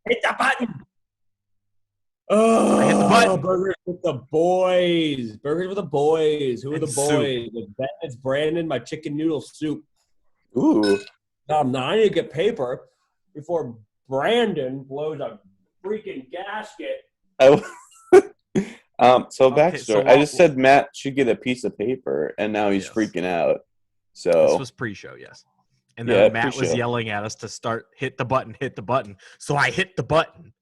Hit the button. Oh, I hit the button. Burgers with the boys. Burgers with the boys. Who are And the boys? It's Brandon, my chicken noodle soup. Ooh. Now I need to get paper before Brandon blows a freaking gasket. Backstory. I just said Matt should get a piece of paper, and now he's freaking out. So this was pre-show, yes. And then Matt was yelling at us to start hit the button. So I hit the button.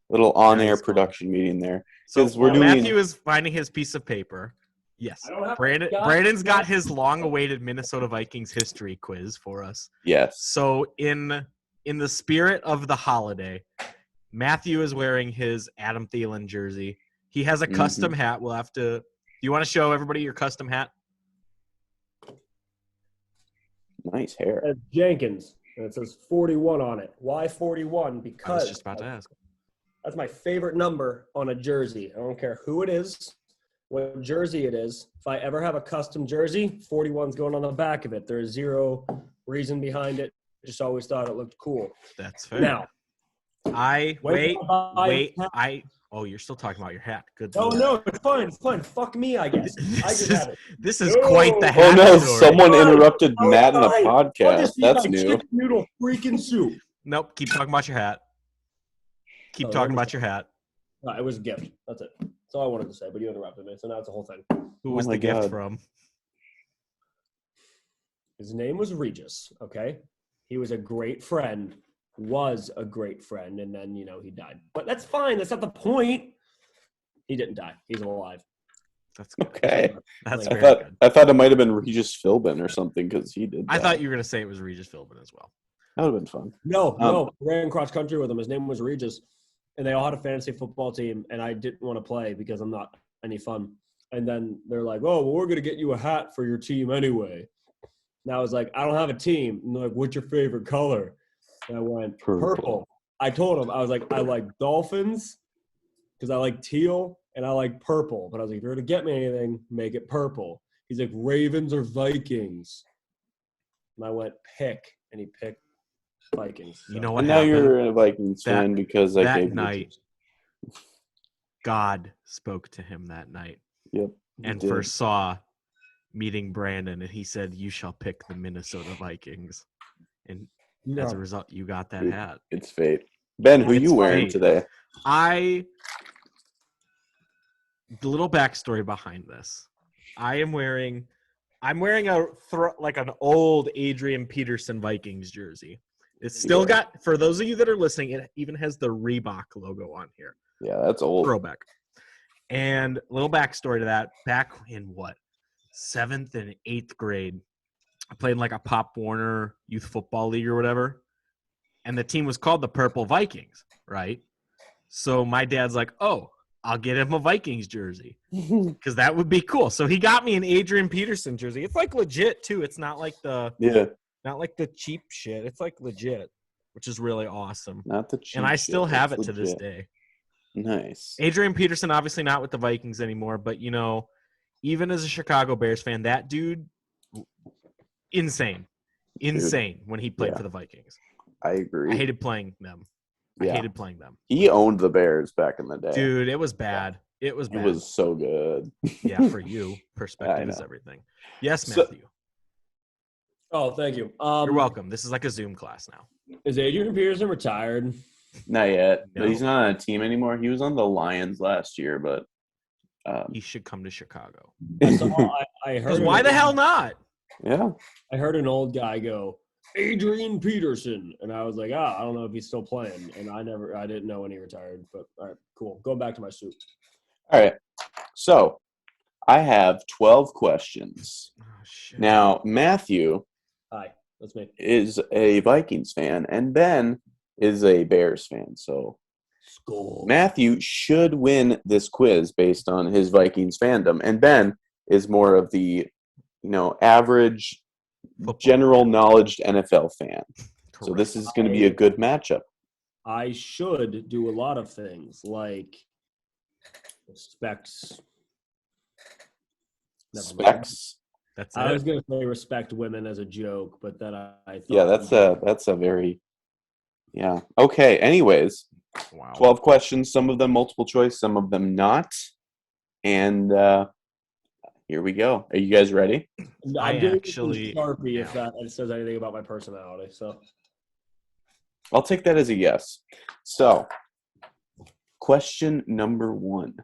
Little on-air production meeting there. So Matthew is finding his piece of paper. Yes. Brandon's got his long-awaited Minnesota Vikings history quiz for us. Yes. So in the spirit of the holiday, Matthew is wearing his Adam Thielen jersey. He has a custom hat. We'll have to – do you want to show everybody your custom hat? Nice hair. It's Jenkins, and it says 41 on it. Why 41? Because I was just about to ask. That's my favorite number on a jersey. I don't care who it is, what jersey it is. If I ever have a custom jersey, 41's going on the back of it. There is zero reason behind it. Just always thought it looked cool. That's fair. Now, Oh, you're still talking about your hat. Good. No, it's fine. Fuck me, I guess. I just had it. This is quite the hat. Oh no, someone interrupted Matt in a podcast. That's new. Chicken noodle freaking soup. Nope. Keep talking about your hat. Keep talking about your hat. No, it was a gift. That's it. That's all I wanted to say, but you interrupted me, so now it's a whole thing. Who was the gift from? His name was Regis, okay? He was a great friend, and then, he died. But that's fine. That's not the point. He didn't die. He's alive. That's good. Okay. That's very good. I thought it might have been Regis Philbin or something because he did die. I thought you were going to say it was Regis Philbin as well. That would have been fun. No. I ran cross country with him. His name was Regis, and they all had a fantasy football team, and I didn't want to play because I'm not any fun. And then they're like, oh, well, we're going to get you a hat for your team anyway. And I was like, I don't have a team. And they're like, what's your favorite color? And I went, purple. I told him, I was like, I like dolphins because I like teal and I like purple. But I was like, if you're going to get me anything, make it purple. He's like, Ravens or Vikings? And I went, pick. And he picked Vikings. So. You know what and now you're a Vikings fan because I gave night, God spoke to him that night. Yep. And foresaw meeting Brandon, and he said, you shall pick the Minnesota Vikings. And as a result, you got that hat. It's fate. Ben, who are you wearing today? The little backstory behind this. I'm wearing an old Adrian Peterson Vikings jersey. It's still got, for those of you that are listening, it even has the Reebok logo on here. Yeah, that's old. Throwback. And a little backstory to that. Back in 7th and 8th grade, I played in like a Pop Warner youth football league or whatever. And the team was called the Purple Vikings, right? So my dad's like, oh, I'll get him a Vikings jersey because that would be cool. So he got me an Adrian Peterson jersey. It's like legit too. It's not like the cheap shit. It's like legit, which is really awesome. Not the cheap. And I still have it legit. to this day. Nice. Adrian Peterson, obviously not with the Vikings anymore, but even as a Chicago Bears fan, that dude, insane when he played for the Vikings. I agree. I hated playing them. He owned the Bears back in the day. Dude, it was bad. It was bad. It was so good. Yeah, for you, perspective is everything. Yes, Matthew. Thank you. You're welcome. This is like a Zoom class now. Is Adrian Peterson retired? Not yet. No. But he's not on a team anymore. He was on the Lions last year, but he should come to Chicago. I heard. Why the hell not? Yeah. I heard an old guy go, Adrian Peterson, and I was like, I don't know if he's still playing, and I didn't know when he retired. But all right, cool. Going back to my soup. All right. So I have 12 questions. Oh, shit. Now Matthew. Hi, that's me. Is a Vikings fan, and Ben is a Bears fan. So Skull. Matthew should win this quiz based on his Vikings fandom, and Ben is more of the, average, general knowledge NFL fan. Correct. So this is going to be a good matchup. I should do a lot of things like respect. Specs. I was going to say respect women as a joke, but then I thought. Yeah, that's a very Yeah. Okay. Anyways, Wow. 12 questions. Some of them multiple choice, some of them not. And here we go. Are you guys ready? I I'm doing actually Sharpie if am. that says anything about my personality. So I'll take that as a yes. So, question number 1.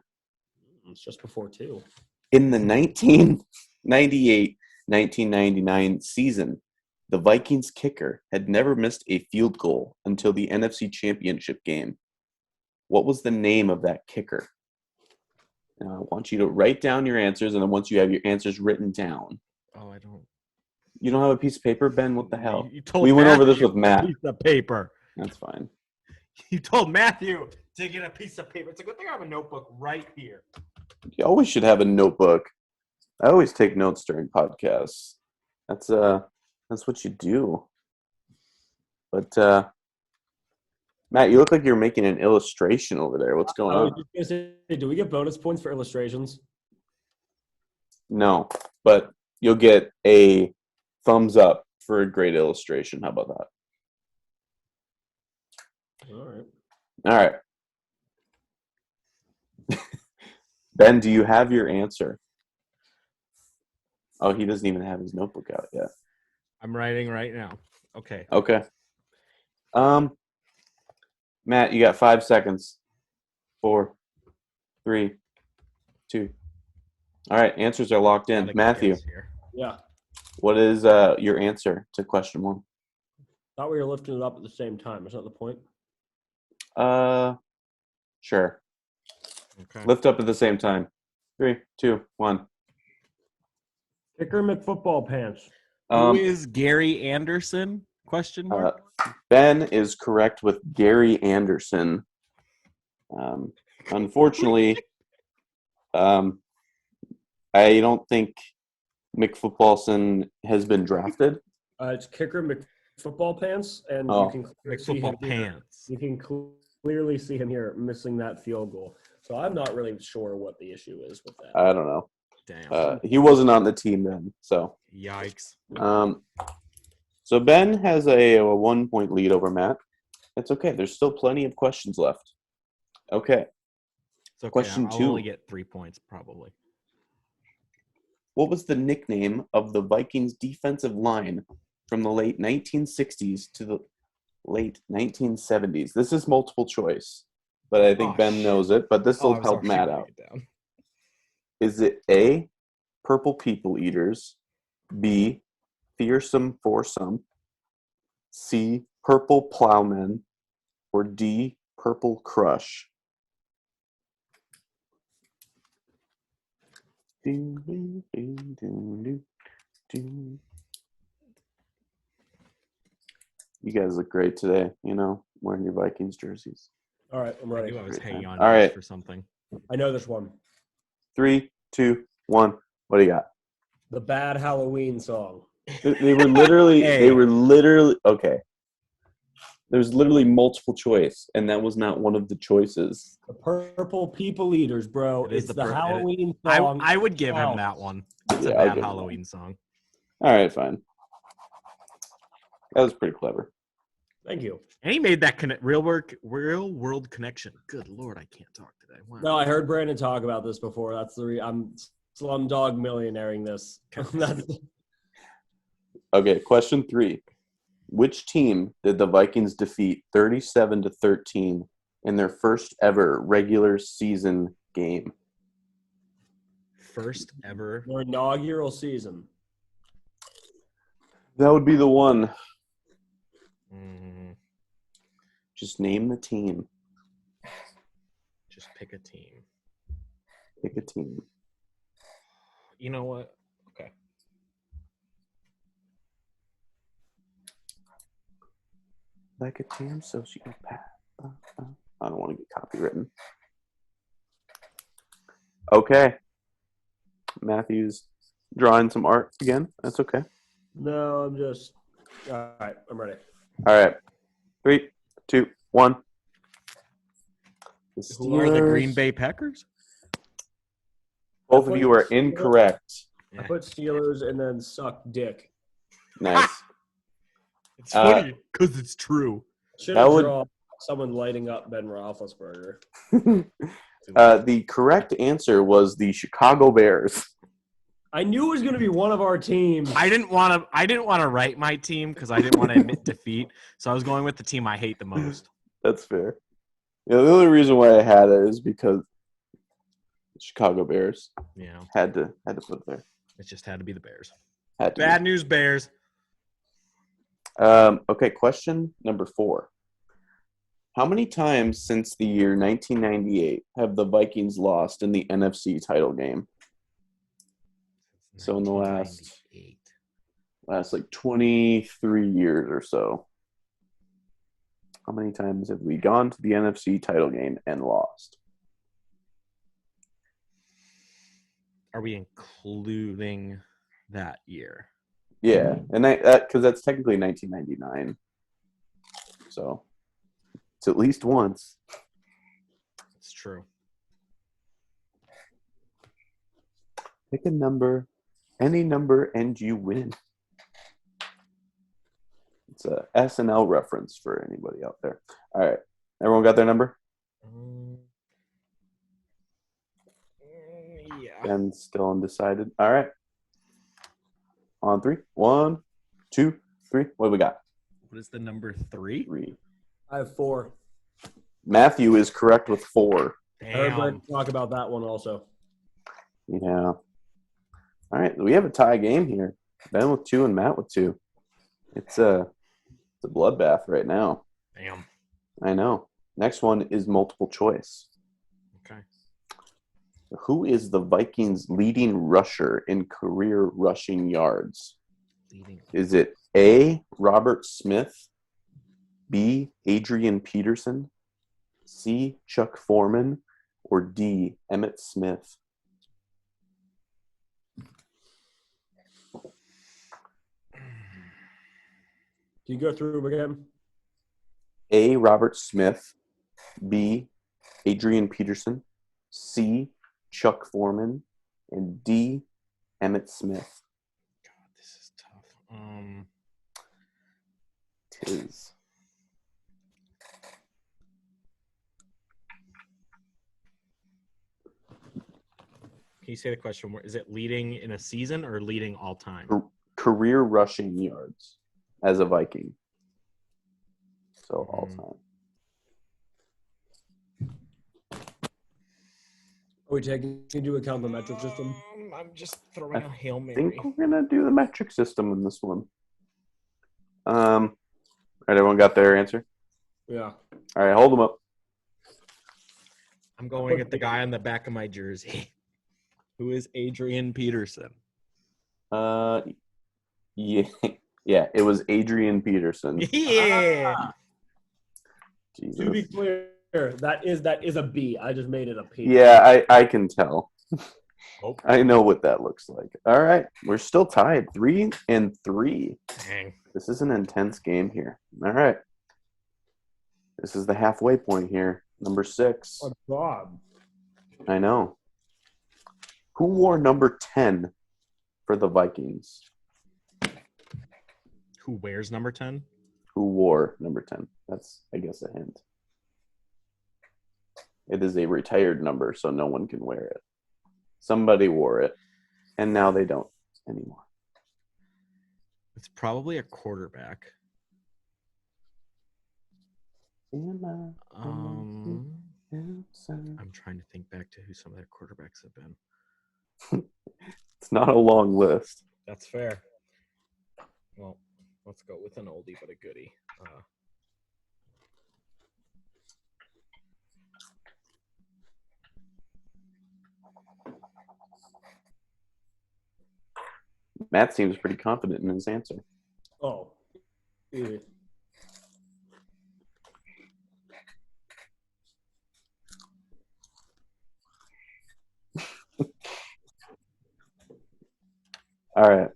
it's just before 2. In the 1998-1999 season, the Vikings kicker had never missed a field goal until the NFC Championship game. What was the name of that kicker? Now, I want you to write down your answers, and then once you have your answers written down. Oh, I don't. You don't have a piece of paper, Ben? What the hell? You told We went over this Matthew with Matt. a piece of paper. That's fine. You told Matthew to get a piece of paper. It's a good thing I have a notebook right here. You always should have a notebook. I always take notes during podcasts. That's what you do. But Matt, you look like you're making an illustration over there. What's going I was on? just gonna say, do we get bonus points for illustrations? No, but you'll get a thumbs up for a great illustration. How about that? All right. All right. Ben, do you have your answer? Oh, he doesn't even have his notebook out yet. I'm writing right now. Okay. Okay. Matt, you got 5 seconds. 4, 3, 2. All right, answers are locked in. Matthew, Yeah. what is your answer to question 1? Thought we were lifting it up at the same time. Is that the point? Sure. Okay. Lift up at the same time. 3, 2, 1. Kicker McFootball pants. Who is Gary Anderson? Question mark. Ben is correct with Gary Anderson. Unfortunately, I don't think McFootballson has been drafted. It's kicker McFootball pants, and Oh. you can see him McFootball here. pants. You can clearly see him here missing that field goal. So I'm not really sure what the issue is with that. I don't know. Damn. He wasn't on the team then, so. Yikes. So Ben has a 1-point lead over Matt. It's okay. There's still plenty of questions left. Okay. It's okay. Question I'll 2. only get 3 points probably. What was the nickname of the Vikings defensive line from the late 1960s to the late 1970s? This is multiple choice, but I think Ben knows it, but this will help Matt out. Is it A, Purple People Eaters, B, Fearsome Foursome, C, Purple Plowmen, or D, Purple Crush? You guys look great today, wearing your Vikings jerseys. All right, I'm I ready. knew I was hanging on All right. for something. I know this one. 3, 2, 1. What do you got? The Bad Halloween song. They were literally, Hey. okay. There's literally multiple choice, and that was not one of the choices. The Purple People Eaters, bro. It is It's the the Halloween song. I would give him Wow. that one. It's Yeah, a I'll bad give him Halloween song. All right, fine. That was pretty clever. Thank you. And he made that real world connection. Good Lord, I can't talk today. Wow. No, I heard Brandon talk about this before. That's the I'm Slumdog Millionairing this. Okay, question 3. Which team did the Vikings defeat 37-13 in their first ever regular season game? First ever. Their inaugural season. That would be the one. Mm, Just name the team. just pick a team. Pick a team. You know what? Okay. Like a damn sociopath. I don't want to get copywritten. Okay. Matthew's drawing some art again. That's okay. No, I'm just. All right, I'm ready. All right. 3, 2, 1. Who are the Green Bay Packers? Both of you are incorrect. I put Steelers and then suck dick. Nice. It's funny because it's true. Should That have would- drawn someone lighting up Ben Roethlisberger. The correct answer was the Chicago Bears. I knew it was going to be one of our teams. I didn't want to write my team because I didn't want to admit defeat. So I was going with the team I hate the most. That's fair. Yeah, the only reason why I had it is because the Chicago Bears You know, had to put it there. it just had to be the Bears. Had to Bad news, Bears. Okay, question number 4. How many times since the year 1998 have the Vikings lost in the NFC title game? So in the last 1998. like 23 years or so. How many times have we gone to the NFC title game and lost? Are we including that year? Yeah, and that because that's technically 1999. So it's at least once. It's true. Pick a number, any number, and you win. It's a SNL reference for anybody out there. All right, everyone got their number? Yeah. And still undecided. All right. On 3. 1, 2, 3. What do we got? What is the number 3? 3. I have 4. Matthew is correct with 4. I heard Blair Damn. talk about that one also. Yeah. All right. We have a tie game here. Ben with 2 and Matt with 2. It's a bloodbath right now. Damn. I know. Next one is multiple choice. Okay. Who is the Vikings' leading rusher in career rushing yards? Is it A, Robert Smith, B, Adrian Peterson, C, Chuck Foreman, or D, Emmitt Smith? Can you go through them again? A, Robert Smith, B, Adrian Peterson, C, Chuck Foreman, and D, Emmitt Smith. God, this is tough. Tis. Can you say the question? Is it leading in a season or leading all time? Career rushing yards as a Viking. So all time. Are we taking into account the metric system? I'm just throwing a Hail I Mary. think we're going to do the metric system in this one. All right, everyone got their answer? Yeah. All right, hold them up. I'm going at the guy on the back of my jersey. Who is Adrian Peterson? Yeah, it was Adrian Peterson. Yeah. Jesus. To be clear, that is a B. I just made it a P. Yeah, I can tell. Oh. I know what that looks like. All right, we're still tied 3-3. Dang. This is an intense game here. All right. This is the halfway point here. Number 6. Oh, God. I know. Who wore number 10 for the Vikings? Who wears number 10? Who wore number 10? That's, I guess, a hint. It is a retired number, so no one can wear it. Somebody wore it, and now they don't anymore. It's probably a quarterback. I'm trying to think back to who some of their quarterbacks have been. It's not a long list. That's fair. Well, let's go with an oldie but a goodie. Matt seems pretty confident in his answer. Oh. Yeah. All right.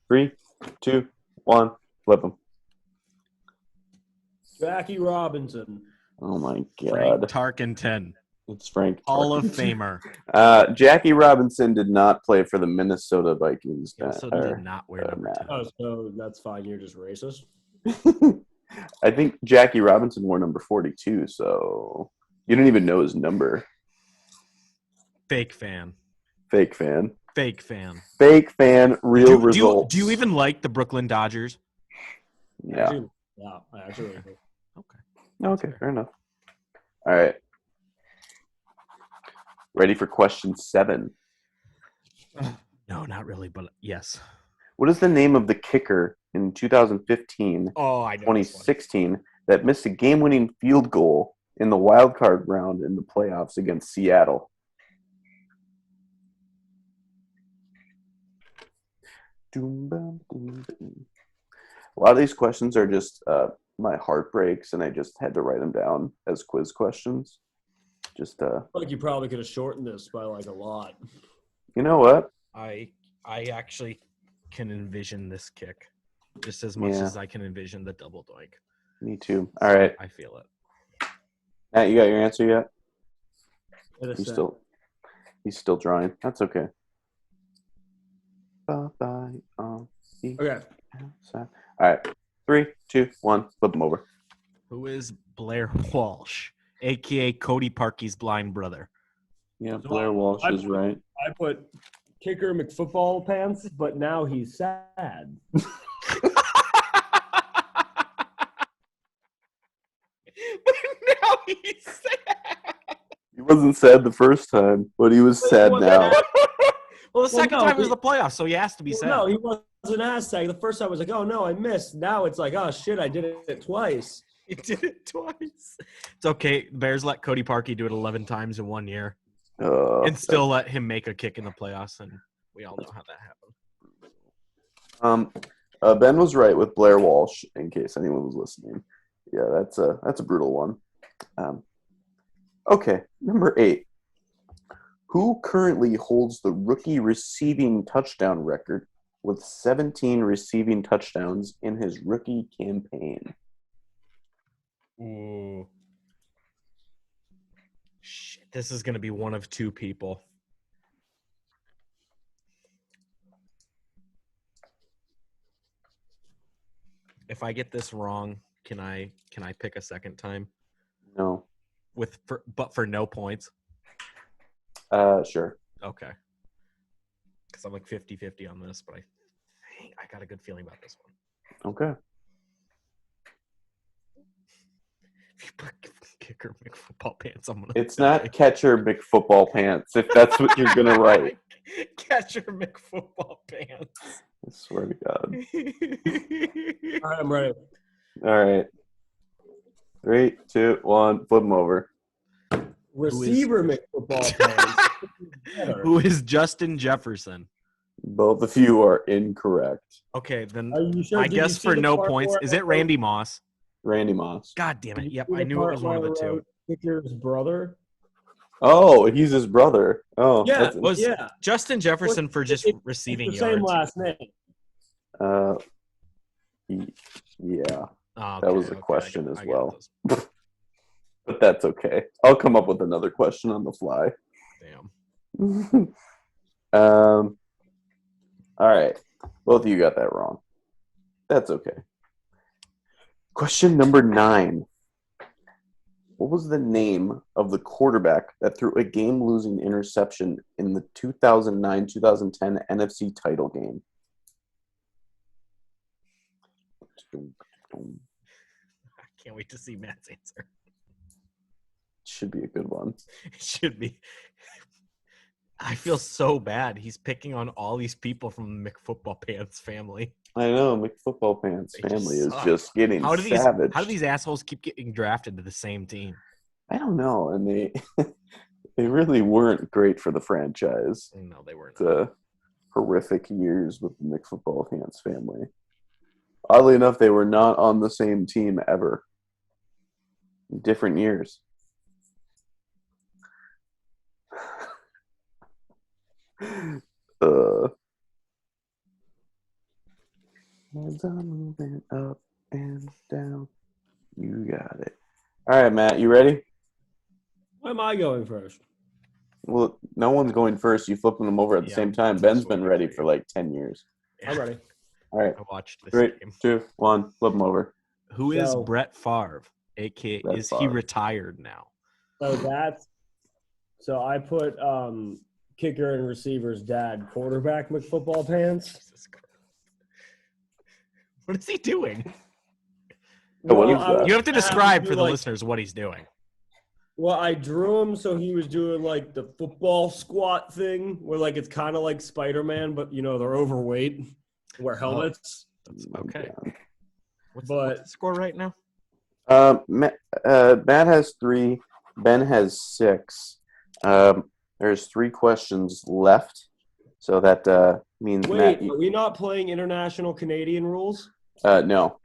3, 2, 1, flip them. Jackie Robinson. Oh my Frank God. Tarkenton. It's Frank. Hall of Famer. Jackie Robinson did not play for the Minnesota Vikings. He also did not wear number 10. Oh, so that's fine. You're just racist. I think Jackie Robinson wore number 42, so you don't even know his number. Fake fan. Fake fan. Fake fan. Fake fan. Real results. Do you even like the Brooklyn Dodgers? Yeah. I actually do. Okay, fair enough. All right. Ready for question 7? No, not really, but yes. What is the name of the kicker in 2015, Oh, I know. 2016 that missed a game-winning field goal in the wild card round in the playoffs against Seattle? A lot of these questions are just my heartbreaks, and I just had to write them down as quiz questions. Just like you probably could have shortened this by like a lot. You know what? I actually can envision this kick just as much as I can envision the double doink. Me too. All right. I feel it. Matt, you got your answer yet? He's still drawing. That's okay. Okay. All right. 3, 2, 1. Flip them over. Who is Blair Walsh, a.k.a. Cody Parky's blind brother? Yeah, Blair Walsh is right. I put kicker McFootball pants, but now he's sad. Now he's sad. He wasn't sad the first time, but he was sad now. Well, the second time was the playoffs, so he has to be sad. No, he wasn't as sad. The first time I was like, oh, no, I missed. Now it's like, oh, shit, I did it twice. He did it twice. It's okay. Bears let Cody Parky do it 11 times in 1 year and still let him make a kick in the playoffs, and we all know how that happened. Ben was right with Blair Walsh, in case anyone was listening. Yeah, that's a brutal one. Okay, number 8. Who currently holds the rookie receiving touchdown record with 17 receiving touchdowns in his rookie campaign? Ooh. Shit, this is going to be one of two people. If I get this wrong, can I pick a second time? No. But for no points? Sure. Okay. Because I'm like 50-50 on this, but I got a good feeling about this one. Okay. If you put kicker McFootball pants, I'm gonna. It's not catcher McFootball pants. If that's what you're gonna write. Catcher McFootball pants. I swear to God. All right, I'm ready. All right. 3, 2, 1. Flip them over. Receiver McFootball pants. Who is Justin Jefferson? Both of you are incorrect. Okay, then Sure? I guess for no points. Is it Randy Moss? Randy Moss. God damn it. Yep, I knew it was one of the two. Kicker's brother. Oh, he's his brother. Oh, yeah. Was Justin Jefferson for just receiving the yards? Same last name. Yeah. Oh, that was a question as well. But that's okay. I'll come up with another question on the fly. Damn. All right. Both of you got that wrong. That's okay. Question number 9. What was the name of the quarterback that threw a game-losing interception in the 2009-2010 NFC title game? I can't wait to see Matt's answer. Should be a good one. It should be. I feel so bad. He's picking on all these people from the McFootball Pants family. I know, McFootball Pants family is just getting savage. How do these assholes keep getting drafted to the same team? I don't know, and they really weren't great for the franchise. No, they weren't. Horrific years with the McFootball Pants family. Oddly enough, they were not on the same team ever. Different years. Hands are moving up and down. You got it. All right, Matt, you ready? Why am I going first? Well, no one's going first. You flipping them over at the same time. Ben's been ready for like 10 years. I'm ready. All right. I watched this 3, game. 2, 1, flip them over. Who is Brett Favre? A.K.A. Brett is Favre. he retired now? So I put kicker and receiver's dad, quarterback McFootball pants. Jesus Christ. What is he doing? What is that? You have to describe for the listeners what he's doing. Well, I drew him so he was doing like the football squat thing where like it's kind of like Spider-Man, but you know, they're overweight, wear helmets. That's okay. What's the score right now? Matt has 3. Ben has 6. There's 3 questions left. So that means Wait, Matt. Are we not playing international Canadian rules? No.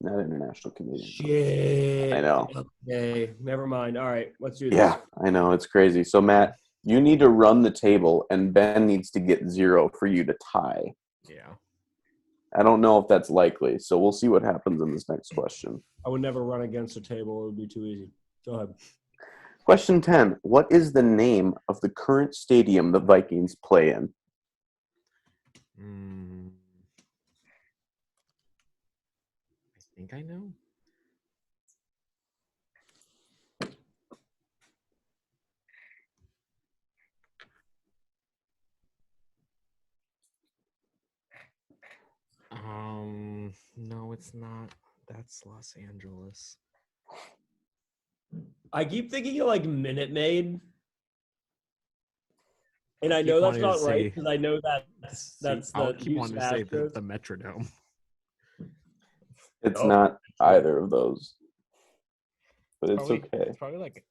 Not international Canadian. Shit. I know. Okay, never mind. All right, let's do this. Yeah, I know. It's crazy. So, Matt, you need to run the table, and Ben needs to get 0 for you to tie. Yeah. I don't know if that's likely, so we'll see what happens in this next question. I would never run against a table. It would be too easy. Go ahead. Question 10. What is the name of the current stadium the Vikings play in? I think I know. No, it's not. That's Los Angeles. I keep thinking of like Minute Maid. And I know that's not right because I know that's I'll the keep wanting to say the Astros. Metrodome. It's not either of those. But it's okay. It's probably like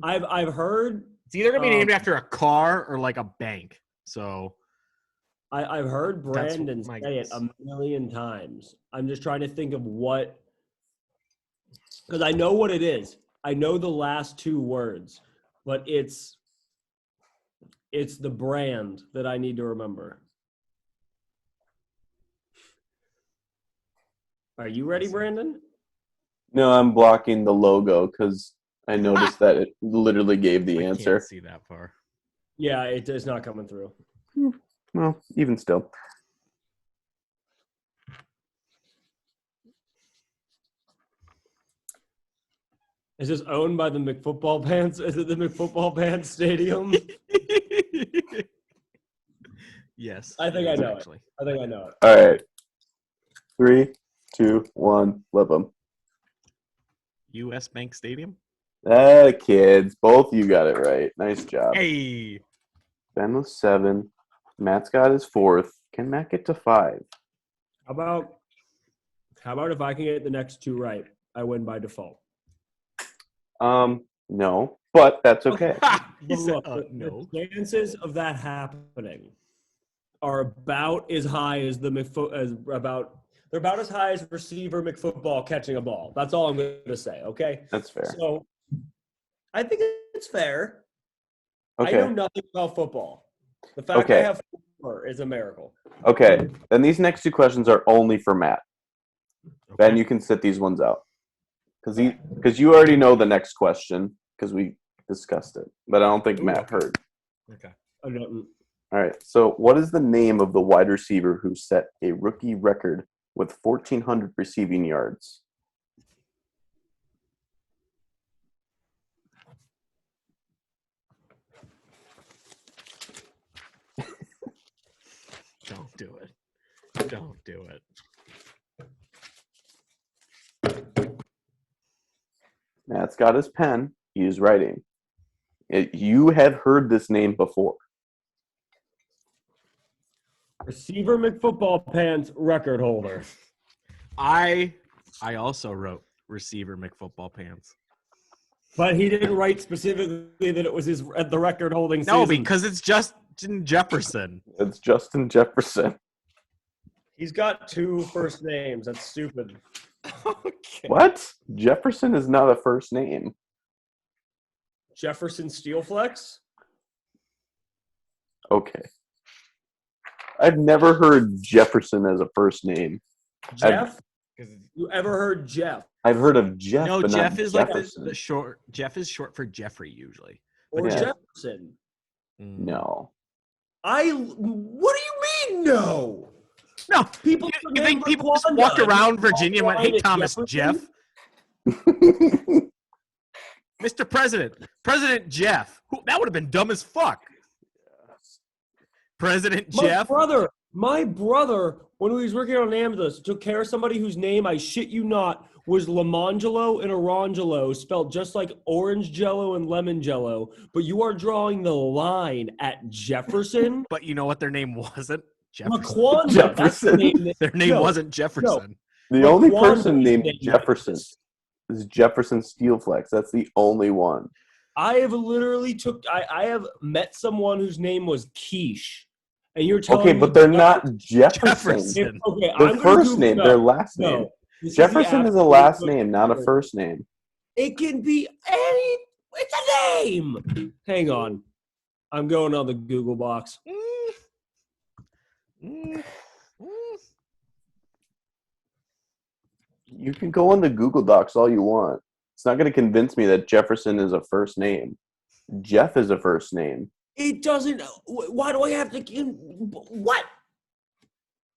I've heard it's either gonna be named after a car or like a bank. So I've heard Brandon my say it guess. a million times. I'm just trying to think of what, because I know what it is. I know the last 2 words, but it's the brand that I need to remember. Are you ready, Brandon? No, I'm blocking the logo because I noticed that it literally gave the answer. I can't see that far. Yeah, it is not coming through. Well, even still. Is this owned by the McFootball Pants? Is it the McFootball Pants Stadium? Yes. I think I know actually. I think I know it. All right. 3, 2, 1, flip them. U.S. Bank Stadium? Kids. Both you got it right. Nice job. Hey. Ben with 7. Matt's got his 4th. Can Matt get to 5? How about if I can get the next 2 right, I win by default. No, but that's okay. He said, no. no. The chances of that happening are about as high as they're about as high as receiver McFootball catching a ball. That's all I'm going to say. Okay. That's fair. So I think it's fair. Okay. I know nothing about football. The fact I have 4 is a miracle. Okay. Then these next 2 questions are only for Matt. Okay. Ben, you can sit these ones out. Because you already know the next question because we discussed it. But I don't think Matt heard. Okay. I don't. All right. So what is the name of the wide receiver who set a rookie record with 1,400 receiving yards? Don't do it. Don't do it. Matt's got his pen. He is writing. You have heard this name before. Receiver McFootball Pants record holder. I also wrote receiver McFootball Pants. But he didn't write specifically that it was the record holding season. No, because it's Justin Jefferson. It's Justin Jefferson. He's got 2 first names. That's stupid. Okay. What? Jefferson is not a first name. Jefferson Steelflex? Okay. I've never heard Jefferson as a first name. Jeff? You ever heard Jeff? I've heard of Jeff, No, but Jeff not is Jefferson. like the short. Jeff is short for Jeffrey usually. Or Yeah. Jefferson? No. What do you mean, no? No, People you think people just walked around Virginia and went, "Hey, Thomas Jeff, Mr. President, President Jeff." That would have been dumb as fuck. President Jeff. My brother, when he was working on an ambulance, took care of somebody whose name, I shit you not, was Lamangelo and Orangelo, spelled just like orange jello and lemon jello. But you are drawing the line at Jefferson. But you know what their name wasn't? Jefferson. Laquanda. Jefferson. Their name wasn't Jefferson. The only person Laquanda's named name Jefferson is Jefferson Steelflex. That's the only one. I have literally I have met someone whose name was Quiche. And you're telling me but they're not Jefferson. Okay, Their first name, their last name. No, Jefferson is a last name, not a first name. It can be it's a name. Hang on. I'm going on the Google box. You can go on the Google Docs all you want. It's not going to convince me that Jefferson is a first name. Jeff is a first name. It doesn't. Why do I have to? What?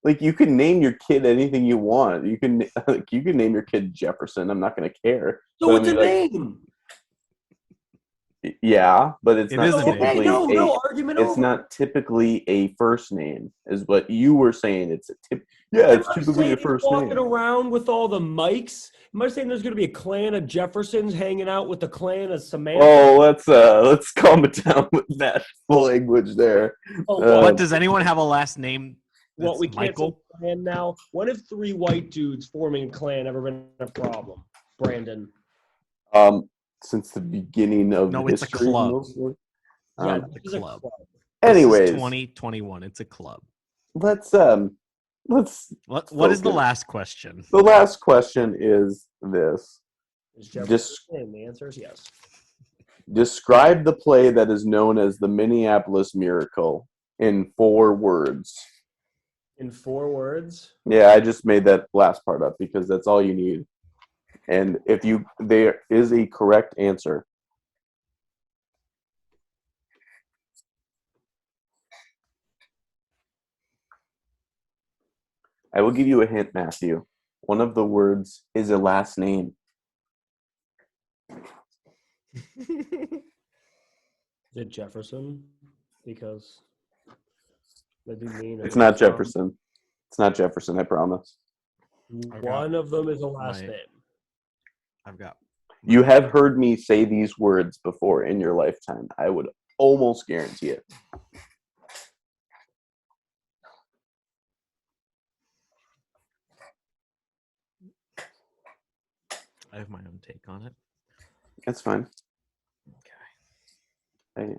Like, you can name your kid anything you want. You can name your kid Jefferson. I'm not going to care. So it's a name. Yeah, but it's not typically no argument. It's not typically a first name, is what you were saying. It's a tip. Yeah, it's typically a first name. Walking around with all the mics. Am I saying there's going to be a clan of Jeffersons hanging out with the clan of Samantha? Oh, let's calm it down with that language there. But does anyone have a last name? Well, we can't Michael? say clan now. When have 3 white dudes forming a clan ever been a problem? Brandon. Since the beginning of No, it's history, a club. mostly. Yeah, it's a club. Anyways, 2021. It's a club. What is the last question? The last question is this. The answer is yes. Describe the play that is known as the Minneapolis Miracle in 4 words. In 4 words? Yeah, I just made that last part up because that's all you need. And there is a correct answer. I will give you a hint, Matthew. One of the words is a last name. Is it Jefferson? Because that'd be mean. It's not Jefferson. It's not Jefferson, I promise. One of them is a last name. You have heard me say these words before in your lifetime. I would almost guarantee it. I have my own take on it. That's fine. Okay.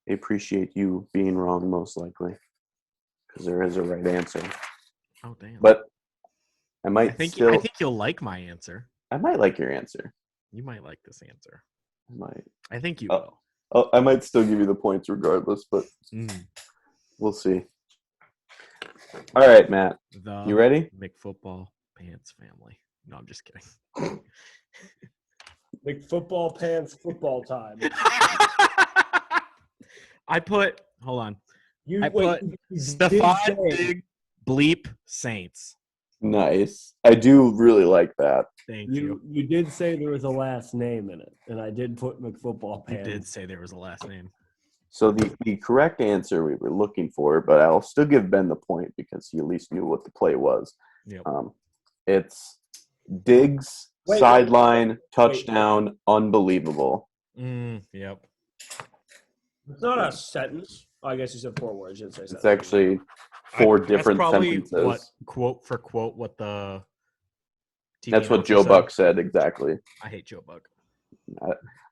I appreciate you being wrong, most likely, because there is a right answer. Oh, damn. But I think you'll like my answer. I might like your answer. You might like this answer. I might. I think you will. I might still give you the points regardless, but we'll see. All right, Matt. You ready? McFootball Pants family. No, I'm just kidding. McFootball Pants football time. Hold on. I put Stephon Diggs Bleep Saints. Nice. I do really like that. Thank you. You did say there was a last name in it, and I did put McFootball Pants. You did say there was a last name. So the correct answer we were looking for, but I'll still give Ben the point because he at least knew what the play was. Yep. It's Diggs, sideline, touchdown, unbelievable. Yep. It's not a sentence. Oh, I guess you said 4 words. You didn't say sentence. It's actually 4 different sentences. What, quote for quote what the TV That's what Joe Buck said, exactly. I hate Joe Buck.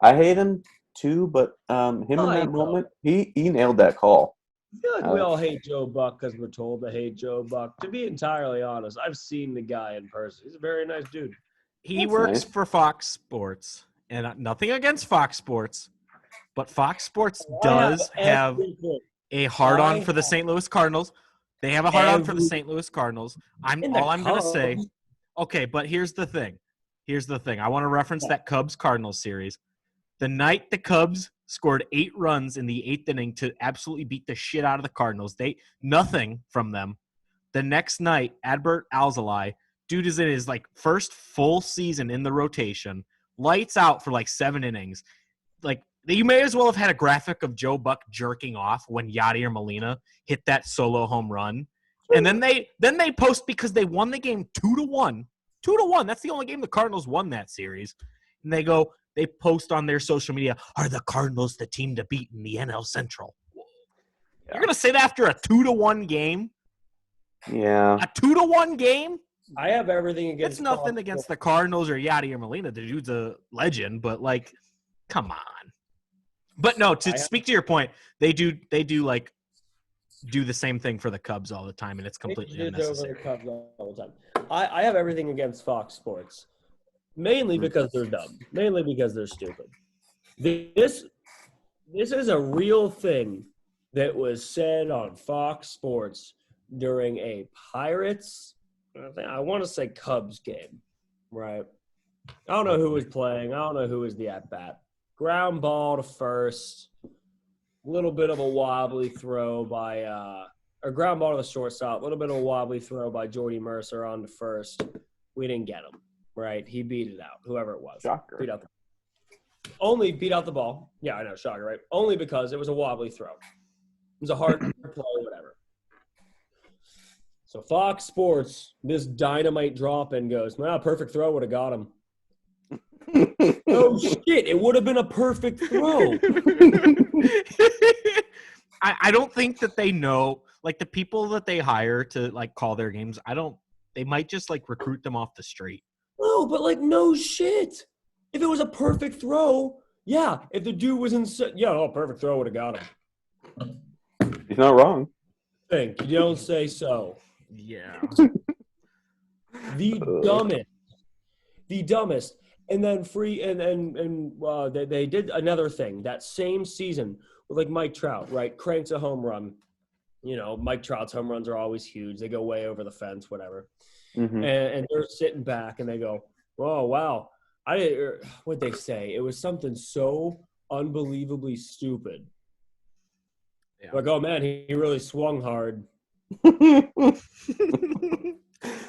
I hate him too, but him in that moment, he nailed that call. I feel like we all hate Joe Buck because we're told to hate Joe Buck. To be entirely honest, I've seen the guy in person. He's a very nice dude. He works for Fox Sports, and nothing against Fox Sports, but Fox Sports does have a hard-on for the St. Louis Cardinals. They have a hard-on for the St. Louis Cardinals. I'm And the going to say Cubs. – okay, but here's the thing. I want to reference that Cubs-Cardinals series. The night the Cubs scored 8 runs in the 8th inning to absolutely beat the shit out of the Cardinals, nothing from them. The next night, Adbert Alzolay, dude is in his like first full season in the rotation, lights out for like 7 innings. Like you may as well have had a graphic of Joe Buck jerking off when Yadier Molina hit that solo home run. And then they post because they won the game 2-1. 2-1. That's the only game the Cardinals won that series. And they post on their social media, are the Cardinals the team to beat in the NL Central? Yeah. You're going to say that after a 2-1 game? Yeah. A 2-1 game? I have everything against. It's nothing against the Cardinals or Yadier Molina. The dude's a legend, but like, come on. But no, to speak to your point, they do like do the same thing for the Cubs all the time, and it's completely unnecessary. Over the Cubs all the time. I have everything against Fox Sports, mainly because they're dumb, mainly because they're stupid. This is a real thing that was said on Fox Sports during a Pirates, I want to say Cubs game, right? I don't know who was playing. I don't know who was the at-bat. Ground ball to first, a little bit of a wobbly throw by or ground ball to the shortstop, a little bit of a wobbly throw by Jordy Mercer on to first. We didn't get him, right? He beat it out, whoever it was. Shocker. Beat out the ball. Yeah, I know, shocker, right? Only because it was a wobbly throw. It was a hard play, whatever. So Fox Sports, this dynamite drop in goes, perfect throw would have got him. Oh, shit, it would have been a perfect throw. I don't think that they know, like the people that they hire to like call their games, they might just like recruit them off the street. No, but like no shit. If it was a perfect throw, yeah. If the dude was perfect throw would have got him. He's not wrong. You don't say so. Yeah. The dumbest. And then they did another thing that same season with like Mike Trout, right? Cranks a home run. You know, Mike Trout's home runs are always huge. They go way over the fence, whatever. Mm-hmm. And they're sitting back and they go, "Oh wow, what'd they say? It was something so unbelievably stupid." Yeah. Like, oh man, he really swung hard.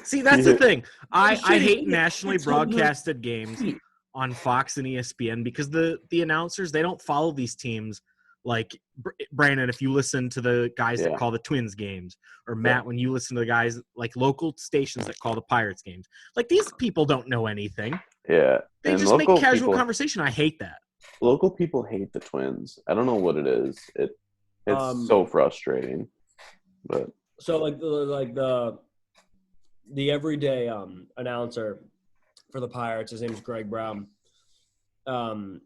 See, that's the thing. I hate nationally broadcasted games on Fox and ESPN because the announcers, they don't follow these teams. Like, Brandon, if you listen to the guys that call the Twins games, or Matt, when you listen to the guys, like local stations that call the Pirates games, like these people don't know anything. Yeah. They just make casual conversation. I hate that. Local people hate the Twins. I don't know what it is. It's so frustrating. But so like the everyday announcer for the Pirates, his name is Greg Brown.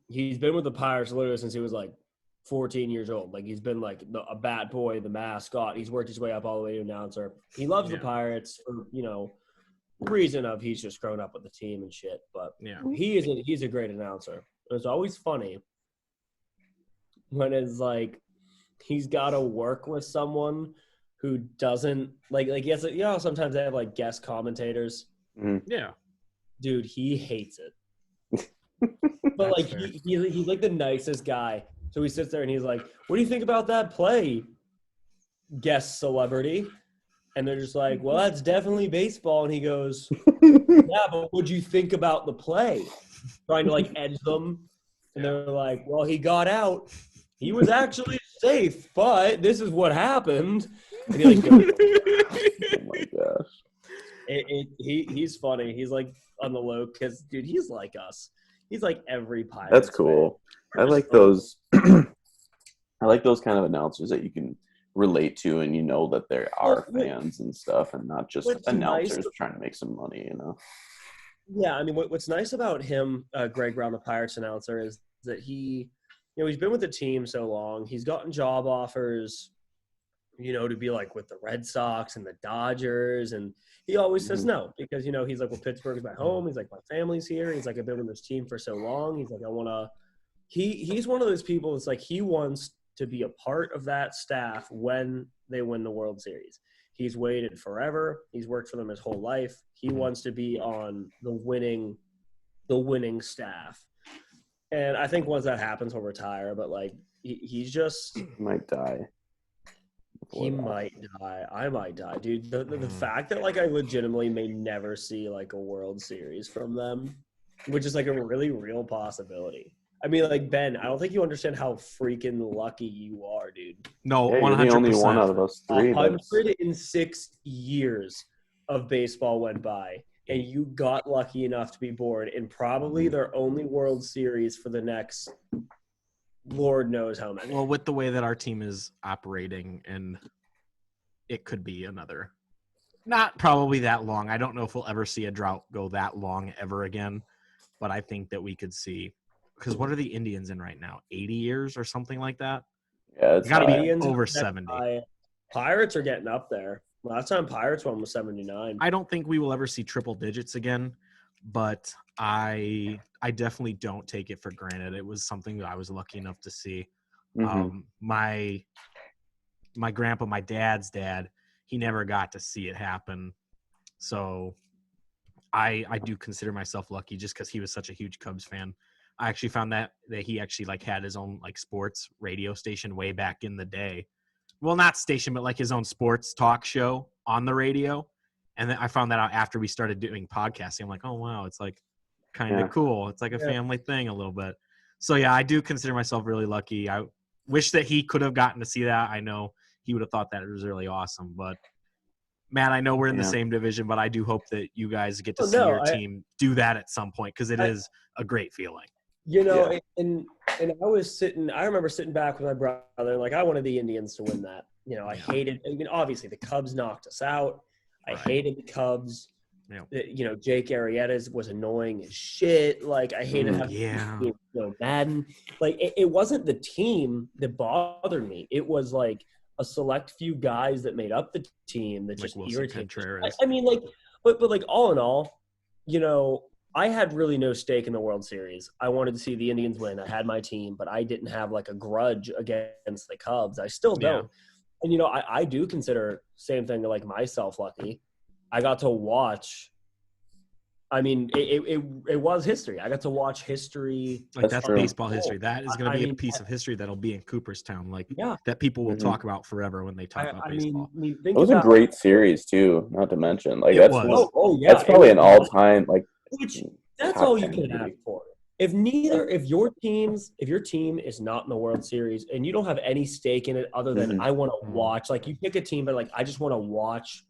He's been with the Pirates literally since he was like 14 years old. Like he's been like a bat boy, the mascot. He's worked his way up all the way to announcer. He loves the Pirates for, reason of he's just grown up with the team and shit. But he's a great announcer. It's always funny when it's like he's got to work with someone who doesn't like yes, sometimes they have like guest commentators. Mm-hmm. Yeah. Dude, he hates it. But like he's like the nicest guy. So he sits there and he's like, "What do you think about that play, guest celebrity?" And they're just like, "Well, that's definitely baseball." And he goes, "Yeah, but what'd you think about the play?" Trying to like edge them. And they're like, "Well, he got out. He was actually safe, but this is what happened." And he like goes, oh my gosh. He's funny. He's like on the low because dude, he's like us. He's like every Pirates. That's cool. I like those. I like those kind of announcers that you can relate to, and that there are fans and stuff, and not just announcers trying to make some money. Yeah, I mean, what's nice about him, Greg Brown, the Pirates announcer, is that he, he's been with the team so long. He's gotten job offers, to be like with the Red Sox and the Dodgers, and he always says no because he's like, well, Pittsburgh is my home. He's like, my family's here. He's like, I've been with this team for so long. He's like, I want to. He's one of those people. It's like he wants to be a part of that staff when they win the World Series. He's waited forever. He's worked for them his whole life. He wants to be on the winning staff. And I think once that happens, he'll retire. But like, he's just He might die. he might die. I might die, dude. The fact that like I legitimately may never see like a World Series from them, which is like a really real possibility. I mean, like, Ben, I don't think you understand how freaking lucky you are, dude. No, Yeah, 100%. you're the only one out of us three. 106 years of baseball went by, and you got lucky enough to be born in probably their only World Series for the next Lord knows how many. Well, with the way that our team is operating, and it could be another. Not probably that long. I don't know if we'll ever see a drought go that long ever again, but I think that we could see. Because what are the Indians in right now? 80 years or something like that? Yeah, it's got to be Indians over are 70. Pirates are getting up there. Last time Pirates won was 79. I don't think we will ever see triple digits again, but I definitely don't take it for granted. It was something that I was lucky enough to see. My grandpa, my dad's dad, he never got to see it happen. So I do consider myself lucky just because he was such a huge Cubs fan. I actually found that he actually like had his own like sports radio station way back in the day. Well, not station, but like his own sports talk show on the radio. And then I found that out after we started doing podcasting. I'm like, oh wow, it's like kind of cool. It's like a family thing a little bit. So yeah, I do consider myself really lucky. I wish that he could have gotten to see that. I know he would have thought that it was really awesome. But Matt, I know we're in the same division, but I do hope that you guys get to see your team do that at some point because it is a great feeling. You know, and I remember sitting back with my brother, like I wanted the Indians to win that. You know, I mean, obviously the Cubs knocked us out. I hated the Cubs. Yeah. You know, Jake Arrieta was annoying as shit. Like I hated having Madden. Like it wasn't the team that bothered me. It was like a select few guys that made up the team that just irritated me. I mean, like, but like all in all, you know, I had really no stake in the World Series. I wanted to see the Indians win. I had my team, but I didn't have like a grudge against the Cubs. I still don't. Yeah. And, you know, I do consider same thing like myself lucky. I got to watch. I mean, it was history. I got to watch history. Like that's baseball history. That is going to be a piece of history that'll be in Cooperstown. Like that people will talk about forever when they talk about baseball. It was a great series too, not to mention. Like that's that's probably an all-time like. That's all you can ask for. If your team is not in the World Series and you don't have any stake in it other than I want to watch, like you pick a team, but like I just want to watch.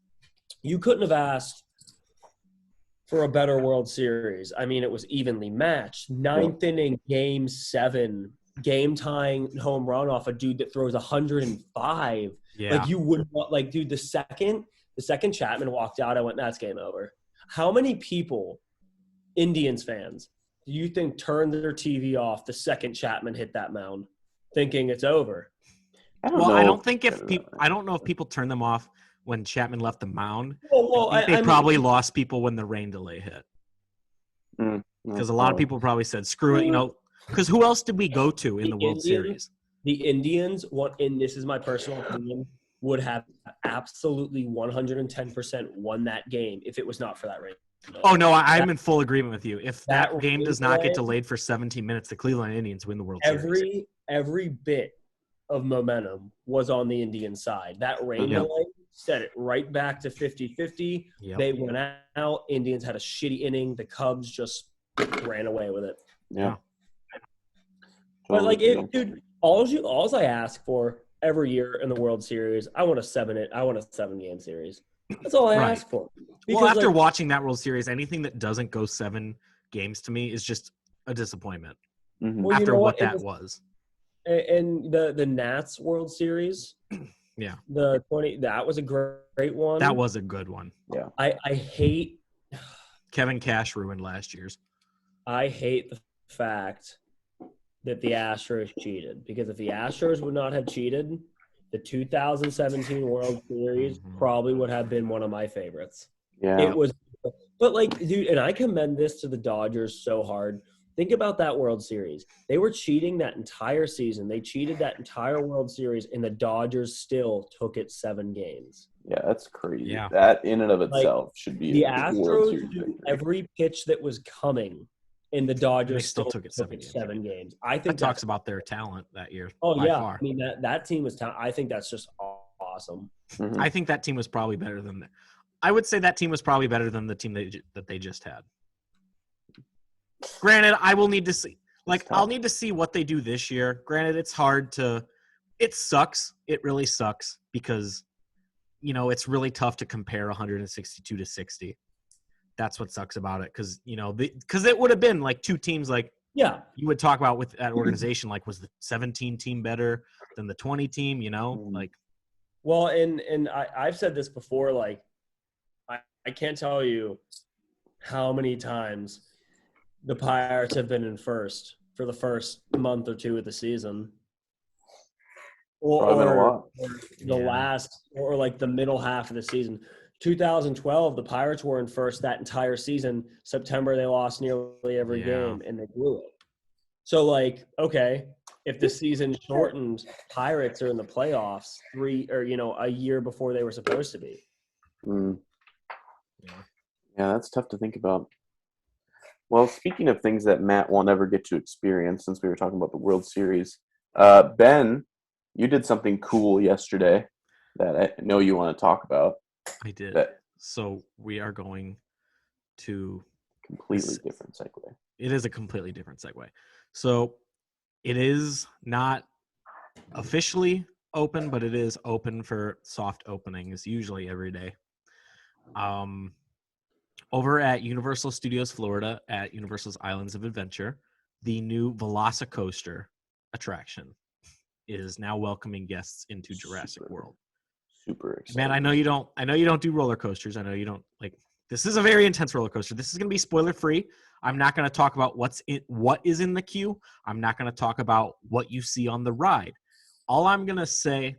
You couldn't have asked for a better World Series. I mean, it was evenly matched. 9th inning, Game 7, game-tying home run off a dude that throws 105. Yeah. Like you wouldn't want, like, dude, the second Chapman walked out, I went, that's game over. How many people, Indians fans, do you think turned their TV off the second Chapman hit that mound, thinking it's over? I don't know if people turn them off when Chapman left the mound. I think they probably lost people when the rain delay hit. Because a lot of people probably said, screw it, you know, because who else did we go to in the World Series? The Indians, and this is my personal opinion, would have absolutely 110% won that game if it was not for that rain. Oh, no, I'm in full agreement with you. If that game does not get delayed for 17 minutes, the Cleveland Indians win the World Series. Every bit of momentum was on the Indian side. That rain delay set it right back to 50-50. Yep. They went out. Indians had a shitty inning. The Cubs just ran away with it. Yeah. But, like, dude, all I ask for every year in the World Series, I want a 7-game series. That's all I ask for. Because, well, after watching that World Series, anything that doesn't go 7 games to me is just a disappointment. Well, after what that was. And the Nats World Series, that was a great one. That was a good one. Yeah. I hate Kevin Cash ruined last year's. I hate the fact that the Astros cheated, because if the Astros would not have cheated, the 2017 World Series probably would have been one of my favorites. Yeah. It was, but like, dude, and I commend this to the Dodgers so hard. Think about that World Series. They were cheating that entire season. They cheated that entire World Series, and the Dodgers still took it 7 games. Yeah, that's crazy. Yeah. That in and of itself should be The a World Astros Series knew victory. every pitch that was coming, and the Dodgers they still took it 7 games. I That think talks about their talent that year. Oh by yeah, far. I mean that team was. I think that's just awesome. Mhm. I think that team was probably better than. I would say that team was probably better than the team that they just had. Granted, I will need to see. I'll need to see what they do this year. Granted, it's hard to. It sucks. It really sucks because, it's really tough to compare 162 to 60. That's what sucks about it because because it would have been like 2 teams Yeah, you would talk about with that organization was the 17 team better than the 20 team? Well, and I've said this before. I can't tell you how many times the Pirates have been in first for the first month or 2 of the season, Probably been a or lot. the last, or like the middle half of the season. 2012, the Pirates were in first that entire season. September, they lost nearly every game, and they blew it. So, okay, if the season shortened, Pirates are in the playoffs a year before they were supposed to be. Mm. Yeah, that's tough to think about. Well, speaking of things that Matt won't ever get to experience, since we were talking about the World Series, Ben, you did something cool yesterday that I know you want to talk about. I did. So we are going to completely different segue. It is a completely different segue. So it is not officially open, but it is open for soft openings, usually every day. Over at Universal Studios Florida at Universal's Islands of Adventure, the new Velocicoaster attraction is now welcoming guests into Jurassic World. Super excited. Man, I know you don't do roller coasters. I know you don't this is a very intense roller coaster. This is going to be spoiler free. I'm not going to talk about what is in the queue. I'm not going to talk about what you see on the ride. All I'm going to say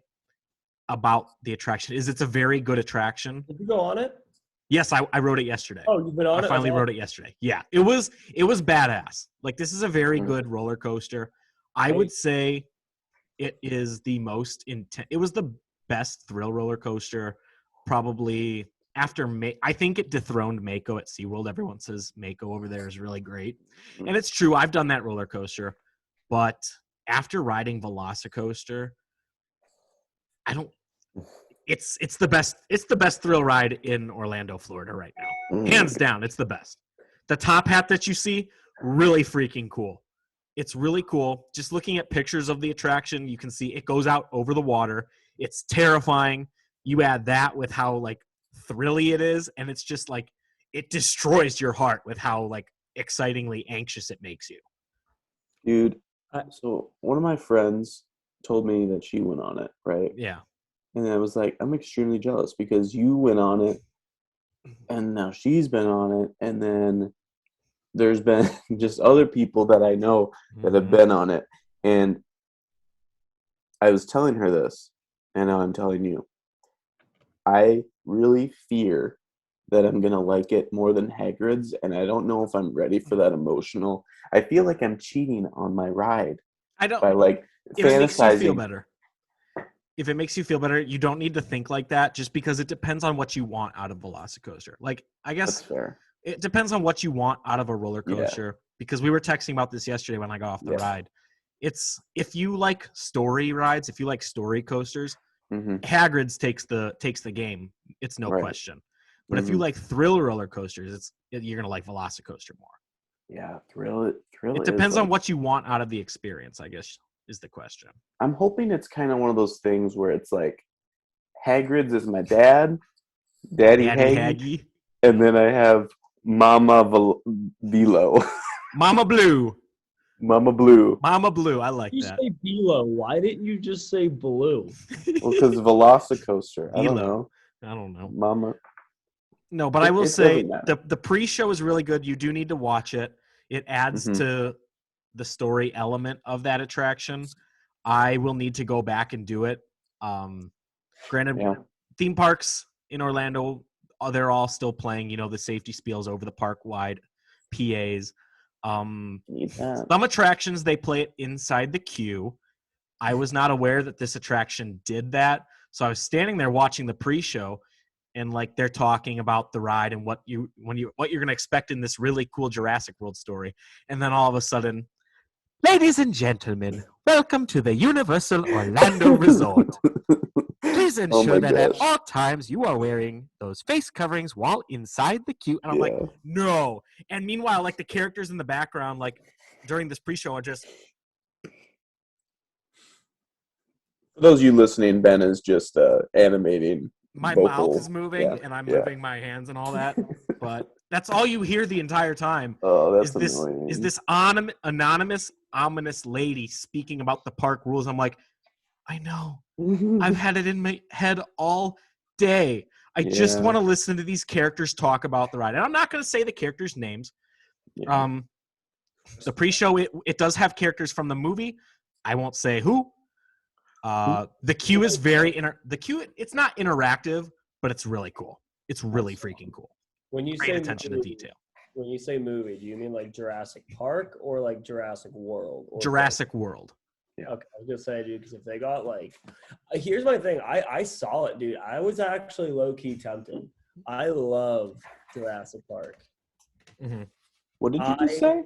about the attraction is it's a very good attraction. Did you go on it? Yes, I rode it yesterday. Oh, you've been on it? I finally rode it yesterday. Yeah, it was badass. This is a very good roller coaster. I would say it is the most intense. It was the best thrill roller coaster probably after I think it dethroned Mako at SeaWorld. Everyone says Mako over there is really great. And it's true. I've done that roller coaster. But after riding Velocicoaster, it's the best thrill ride in Orlando, Florida right now. Hands down, it's the best. The top hat that you see, really freaking cool. It's really cool. Just looking at pictures of the attraction, you can see it goes out over the water. It's terrifying. You add that with how thrilly it is, and it's just it destroys your heart with how excitingly anxious it makes you. Dude, so one of my friends told me that she went on it, right? Yeah. And I was like, I'm extremely jealous because you went on it, and now she's been on it, and then there's been just other people that I know that have been on it. And I was telling her this, and now I'm telling you. I really fear that I'm going to like it more than Hagrid's, and I don't know if I'm ready for that emotional. I feel like I'm cheating on my ride. I don't. By fantasizing. If it makes you feel better. If it makes you feel better, you don't need to think like that just because it depends on what you want out of Velocicoaster. I guess that's fair. It depends on what you want out of a roller coaster because we were texting about this yesterday when I got off the ride. It's if you like story rides, if you like story coasters, Hagrid's takes the game. It's no question. But if you like thrill roller coasters, you're gonna like Velocicoaster more. Yeah, thrill. It depends on what you want out of the experience, I guess, is the question. I'm hoping it's kind of one of those things where it's Hagrid's is my dad, Daddy Haggy, and then I have Mama Velo. Mama Blue. Mama Blue. Mama Blue. I like you that. You say Velo. Why didn't you just say Blue? Well, because Velocicoaster. I don't know. Mama. No, but I will say the pre-show is really good. You do need to watch it. It adds to the story element of that attraction. I will need to go back and do it. Granted, theme parks in Orlando, they're all still playing, the safety spiels over the park-wide PAs. Need that. Some attractions, they play it inside the queue. I was not aware that this attraction did that. So I was standing there watching the pre-show, and like they're talking about the ride and what you're going to expect in this really cool Jurassic World story. And then all of a sudden, ladies and gentlemen, welcome to the Universal Orlando Resort. Please ensure that at all times you are wearing those face coverings while inside the queue. And I'm like, no. And meanwhile, like the characters in the background, like during this pre-show are just... For those of you listening, Ben is just animating. My vocal. mouth is moving and I'm moving my hands and all that. But that's all you hear the entire time. Oh, that's annoying. Is this anonymous, ominous lady speaking about the park rules. I'm like, I know. I've had it in my head all day. I just want to listen to these characters talk about the ride. And I'm not going to say the characters' names. The pre-show, it does have characters from the movie. I won't say who. The queue is it's not interactive, but it's really cool. It's really freaking cool. When you Great say attention to detail. When you say movie, do you mean like Jurassic Park or like Jurassic World? Or Jurassic World. Yeah. Okay, I was gonna say, dude, because if they got like, here's my thing. I saw it, dude. I was actually low key tempted. I love Jurassic Park. Mm-hmm. What did you just say?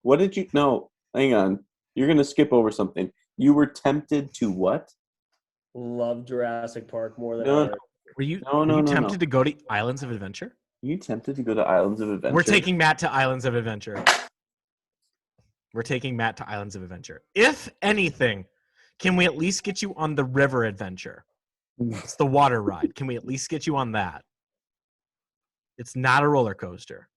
What did you? No, hang on. You're gonna skip over something. You were tempted to what? Love Jurassic Park more than ever. Were you tempted to go to Islands of Adventure? You tempted to go to Islands of Adventure? We're taking Matt to Islands of Adventure. If anything, can we at least get you on the river adventure? It's the water ride. Can we at least get you on that? It's not a roller coaster.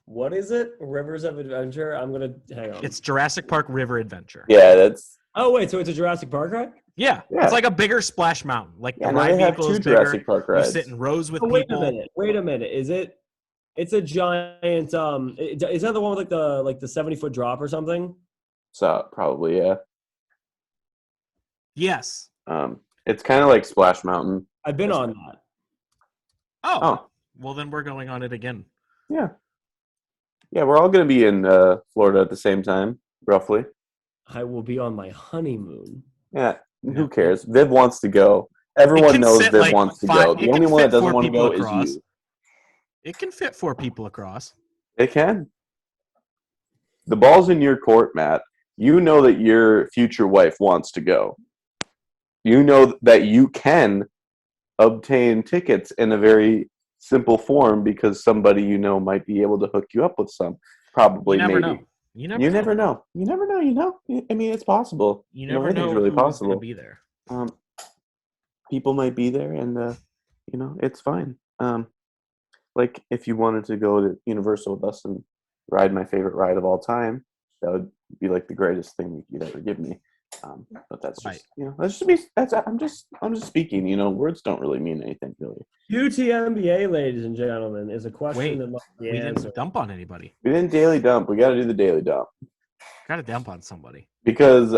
What is it? Rivers of Adventure? I'm going to hang on. It's Jurassic Park River Adventure. Yeah, that's... Oh, wait, so it's a Jurassic Park ride? Yeah. It's like a bigger Splash Mountain. Like the ride vehicle is bigger. Jurassic Park rides. You sit in rows with people. Wait a minute. Is it... It's a giant. Is that the one with like the 70-foot drop or something? So probably, yeah. Yes. It's kind of like Splash Mountain. I've been on that. Oh. Well, then we're going on it again. Yeah. Yeah, we're all going to be in Florida at the same time, roughly. I will be on my honeymoon. Yeah. Who cares? Viv wants to go. Everyone knows Viv wants to go. The only one that doesn't want to go is you. It can fit 4 people across. It can. The ball's in your court, Matt. You know that your future wife wants to go. You know that you can obtain tickets in a very simple form because somebody you know might be able to hook you up with some. Probably, maybe. Know. You never know. I mean, it's possible. You never know really who's possible. going to be there. People might be there, and it's fine. Like, if you wanted to go to Universal with us and ride my favorite ride of all time, that would be like the greatest thing you'd ever give me. But that's just, I'm just speaking. Words don't really mean anything, really. UTMBA, ladies and gentlemen, is a question that must be answered. We didn't dump on anybody. We didn't daily dump. We got to do the daily dump. Got to dump on somebody. Because,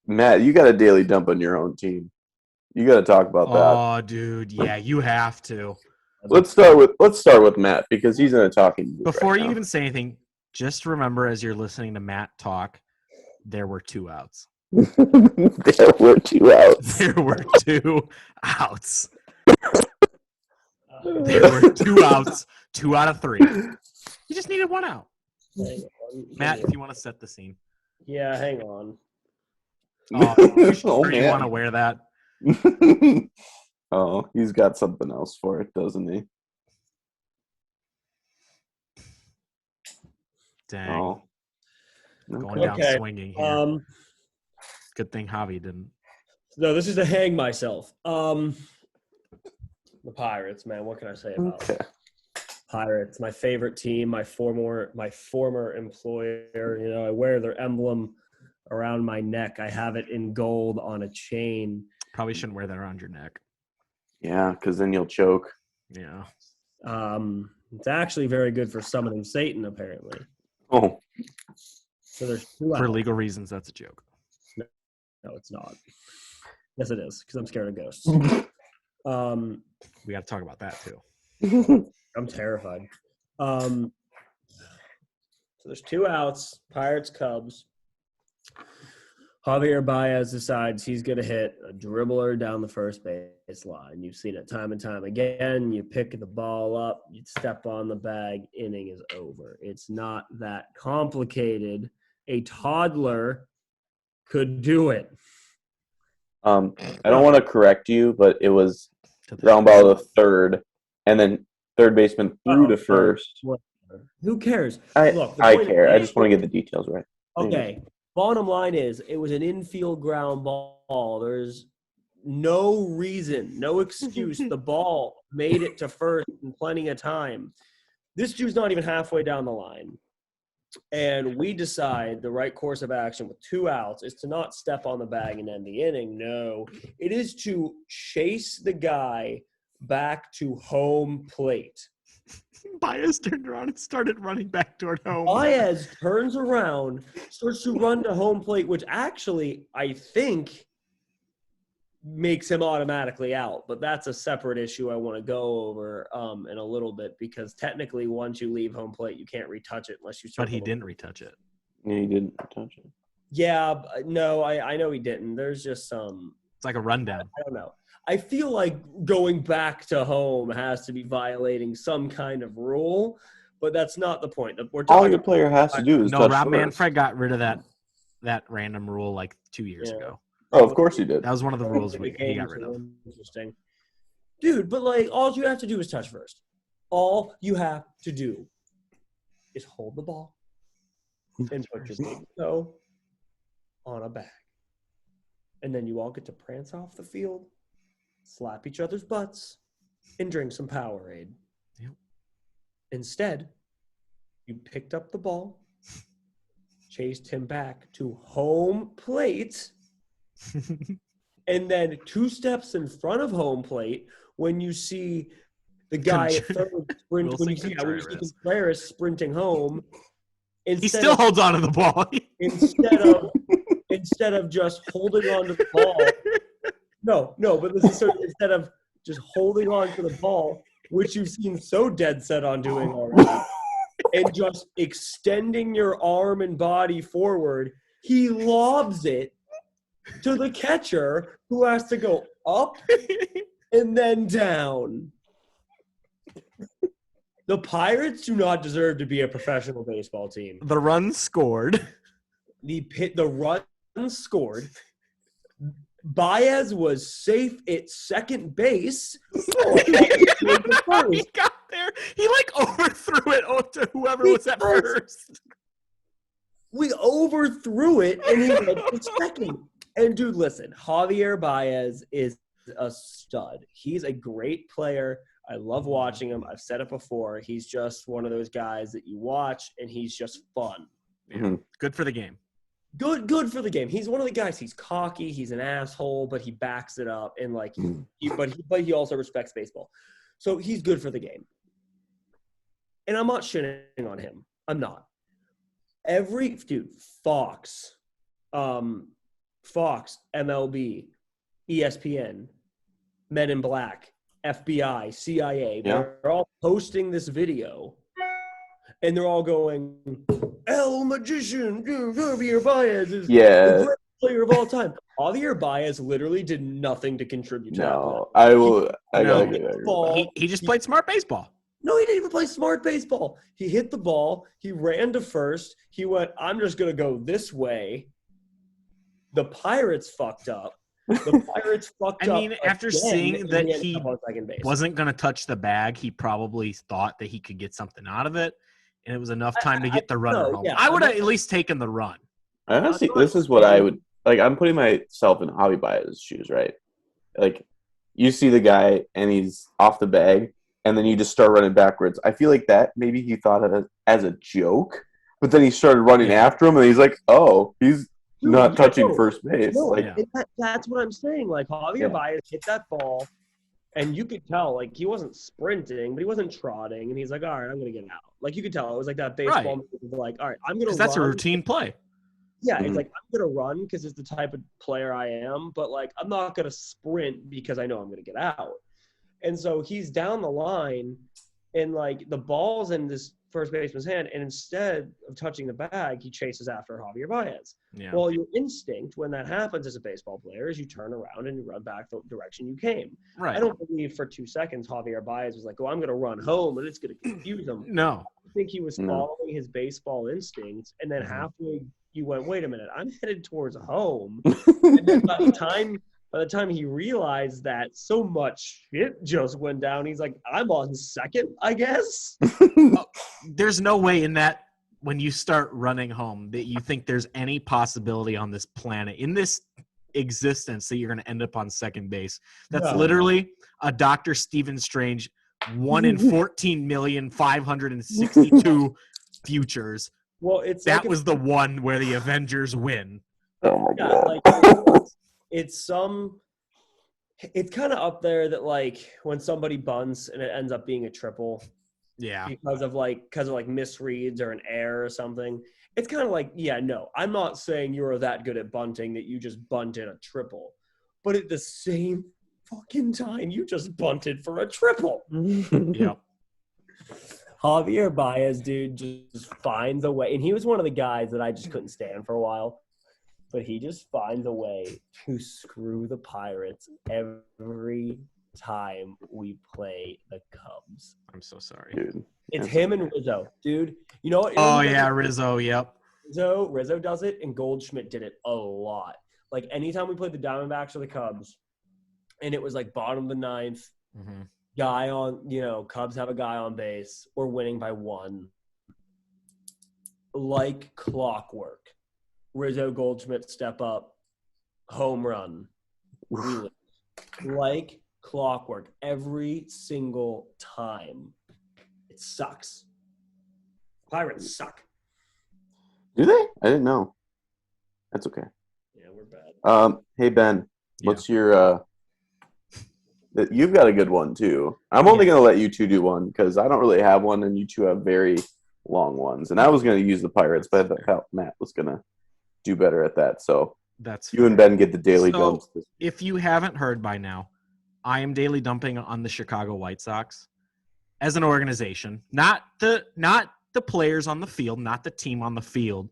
Matt, you got a daily dump on your own team. You got to talk about that. Oh, dude, yeah, you have to. Let's start with Matt because he's in a talking mood. Before you even say anything, just remember as you're listening to Matt talk, there were 2 outs. There were 2 outs. There were 2 outs. There were 2 outs. 2 out of 3. You just needed 1 out. Matt, if you want to set the scene. Yeah, hang on. Oh, you sure you want to wear that? Oh, he's got something else for it, doesn't he? Dang. Oh. Going down swinging here. Good thing Javi didn't. No, this is to hang myself. The Pirates, man. What can I say about them? Pirates, my favorite team, my former employer. I wear their emblem around my neck. I have it in gold on a chain. Probably shouldn't wear that around your neck. Yeah, because then you'll choke. Yeah. It's actually very good for summoning Satan, apparently. Oh. So there's 2 For outs. legal reasons, that's a joke. No, it's not. Yes, it is, because I'm scared of ghosts. We got to talk about that, too. I'm terrified. So So there's 2 outs, Pirates, Cubs. Javier Baez decides he's going to hit a dribbler down the first base line. You've seen it time and time again. You pick the ball up, you step on the bag, inning is over. It's not that complicated. A toddler could do it. I don't want to correct you, but it was ground ball to third, and then third baseman threw to first. Whatever. Who cares? I care. I just want to get the details right. Okay. Bottom line is, it was an infield ground ball. There's no reason, no excuse. The ball made it to first in plenty of time. This dude's not even halfway down the line. And we decide the right course of action with 2 outs is to not step on the bag and end the inning. No, it is to chase the guy back to home plate. Baez turned around and started running back toward home. Baez turns around, starts to run to home plate, which actually I think makes him automatically out. But that's a separate issue I want to go over in a little bit, because technically once you leave home plate, you can't retouch it unless you start. But he didn't retouch it. Yeah, he didn't retouch it. Yeah, no, I know he didn't. There's just some. It's like a rundown. I don't know. I feel like going back to home has to be violating some kind of rule, but that's not the point. All your player has to do is touch Rob first. Manfred got rid of that random rule like 2 years ago. Oh, of course he did. That was one of the rules he got rid of. Interesting. Dude, but like all you have to do is touch first. All you have to do is hold the ball and put your big toe on a bag. And then you all get to prance off the field, slap each other's butts, and drink some Powerade. Yep. Instead, you picked up the ball, chased him back to home plate, and then 2 steps in front of home plate, when you see the guy at third sprint, when you see Contreras sprinting home, he still holds on to the ball. instead of just holding on to the ball. No, but this is instead of just holding on to the ball, which you've seen so dead set on doing already, and just extending your arm and body forward, he lobs it to the catcher, who has to go up and then down. The Pirates do not deserve to be a professional baseball team. The run scored. The run scored. Baez was safe at second base. He got there. He like overthrew it to whoever was at first. We overthrew it, and he went to second. And dude, listen, Javier Baez is a stud. He's a great player. I love watching him. I've said it before. He's just one of those guys that you watch, and he's just fun. Yeah. Good for the game. Good for the game. He's one of the guys. He's cocky. He's an asshole, but he backs it up, and like, but he also respects baseball. So he's good for the game. And I'm not shitting on him. I'm not. Fox, MLB, ESPN, Men in Black, FBI, CIA, they're all posting this video, and they're all going, El Magician, Javier Baez is the greatest player of all time. Javier Baez literally did nothing to contribute to that. He just played smart baseball. No, he didn't even play smart baseball. He hit the ball. He ran to first. He went, I'm just going to go this way. The Pirates fucked up. I mean, after seeing that he wasn't going to touch the bag, he probably thought that he could get something out of it, and it was enough time to get the runner home. I would have at least taken the run. Honestly, this is what I would – like, I'm putting myself in Javi Baez's shoes, right? Like, you see the guy, and he's off the bag, and then you just start running backwards. I feel like that maybe he thought of it as a joke, but then he started running after him, and he's like, oh, he's – not touching first base. That's what I'm saying. Like, Javier Baez hit that ball, and you could tell, like, he wasn't sprinting, but he wasn't trotting, and he's like, all right, I'm going to get out. Like, you could tell. It was like that baseball move, like, all right, I'm going to run. That's a routine play. Yeah, it's like, I'm going to run because it's the type of player I am, but, like, I'm not going to sprint because I know I'm going to get out. And so he's down the line, and, like, the ball's in this first baseman's hand, and instead of touching the bag, he chases after Javier Baez. Yeah. Well, your instinct when that happens as a baseball player is you turn around and you run back the direction you came. Right. I don't believe for 2 seconds Javier Baez was like, "Oh, I'm going to run home," and it's going to confuse him. No. I think he was following his baseball instincts, and then halfway you went, "Wait a minute, I'm headed towards home." And then by the time he realized that so much shit just went down, he's like, "I'm on second, I guess." There's no way in that when you start running home that you think there's any possibility on this planet, in this existence, that you're going to end up on second base. That's literally a Dr. Stephen Strange 1 in 14,562 futures. Well, it's that was the one where the Avengers win. Oh my God. It's kind of up there that like when somebody bunts and it ends up being a triple. Yeah. Because of misreads or an error or something. It's kind of like, no, I'm not saying you're that good at bunting that you just bunted a triple. But at the same fucking time, you just bunted for a triple. Yeah. Javier Baez, dude, just finds a way. And he was one of the guys that I just couldn't stand for a while. But he just finds a way to screw the Pirates every time we play the Cubs. I'm so sorry. Dude. It's him and Rizzo. Dude, you know what? Oh, yeah, Rizzo, yep. Rizzo does it, and Goldschmidt did it a lot. Like, anytime we played the Diamondbacks or the Cubs, and it was like bottom of the ninth, guy on, Cubs have a guy on base, we're winning by 1. Like clockwork. Rizzo, Goldschmidt step up, home run. We lose. Like clockwork every single time. It sucks. Pirates suck. Do they? I didn't know. That's okay. Yeah, we're bad. Hey Ben, what's your you've got a good one too. I'm only gonna let you two do one because I don't really have one and you two have very long ones. And I was gonna use the Pirates, but I thought Matt was gonna do better at that. So that's you and Ben get the daily dumps. If you haven't heard by now, I am daily dumping on the Chicago White Sox as an organization, not the players on the field, not the team on the field,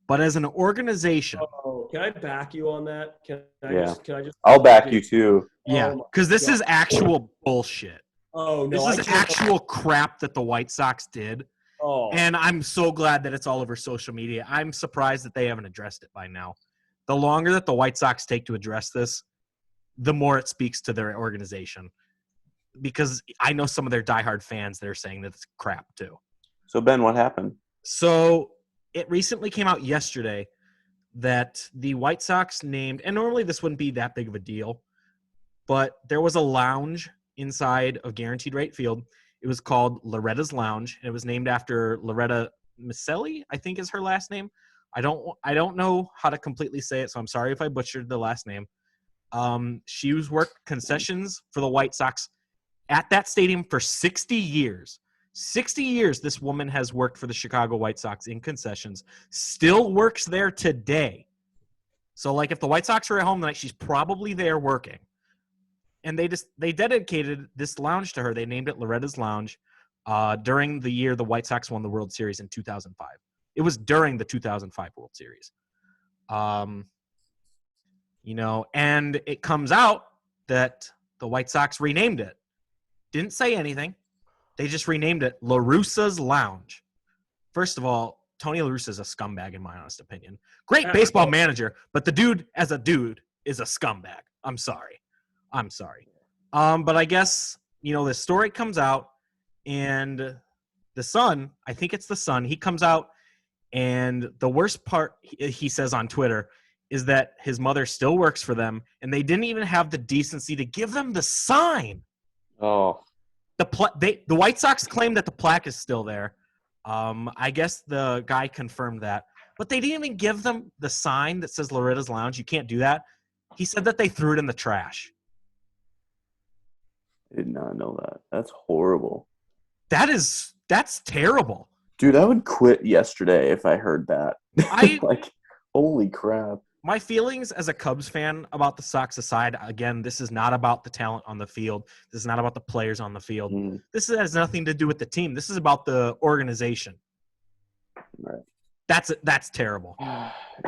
but as an organization. Oh, can I back you on that? Can I just I'll back you too. Yeah, because this is actual bullshit. Oh no, this is actual crap that the White Sox did. Oh, and I'm so glad that it's all over social media. I'm surprised that they haven't addressed it by now. The longer that the White Sox take to address this, the more it speaks to their organization. Because I know some of their diehard fans that are saying that it's crap too. So, Ben, what happened? So it recently came out yesterday that the White Sox named, and normally this wouldn't be that big of a deal, but there was a lounge inside of Guaranteed Rate Field. It was called Loretta's Lounge, and it was named after Loretta Miceli, I think is her last name. I don't know how to completely say it, so I'm sorry if I butchered the last name. She was worked concessions for the White Sox at that stadium for 60 years. 60 years this woman has worked for the Chicago White Sox in concessions, still works there today. So, like, if the White Sox are at home tonight, she's probably there working. And they dedicated this lounge to her. They named it Loretta's Lounge during the year the White Sox won the World Series in 2005. It was during the 2005 World Series. And it comes out that the White Sox renamed it. Didn't say anything. They just renamed it La Russa's Lounge. First of all, Tony La Russa is a scumbag in my honest opinion. Great baseball manager, but the dude as a dude is a scumbag. I'm sorry. But I guess, the story comes out and the Sun, I think it's the Sun, he comes out and the worst part, he says on Twitter, is that his mother still works for them and they didn't even have the decency to give them the sign. Oh. The White Sox claim that the plaque is still there. I guess the guy confirmed that. But they didn't even give them the sign that says Loretta's Lounge. You can't do that. He said that they threw it in the trash. I did not know that. That's horrible. That's terrible. Dude, I would quit yesterday if I heard that. Like, holy crap. My feelings as a Cubs fan about the Sox aside, again, this is not about the talent on the field. This is not about the players on the field. This has nothing to do with the team. This is about the organization. Right. That's terrible.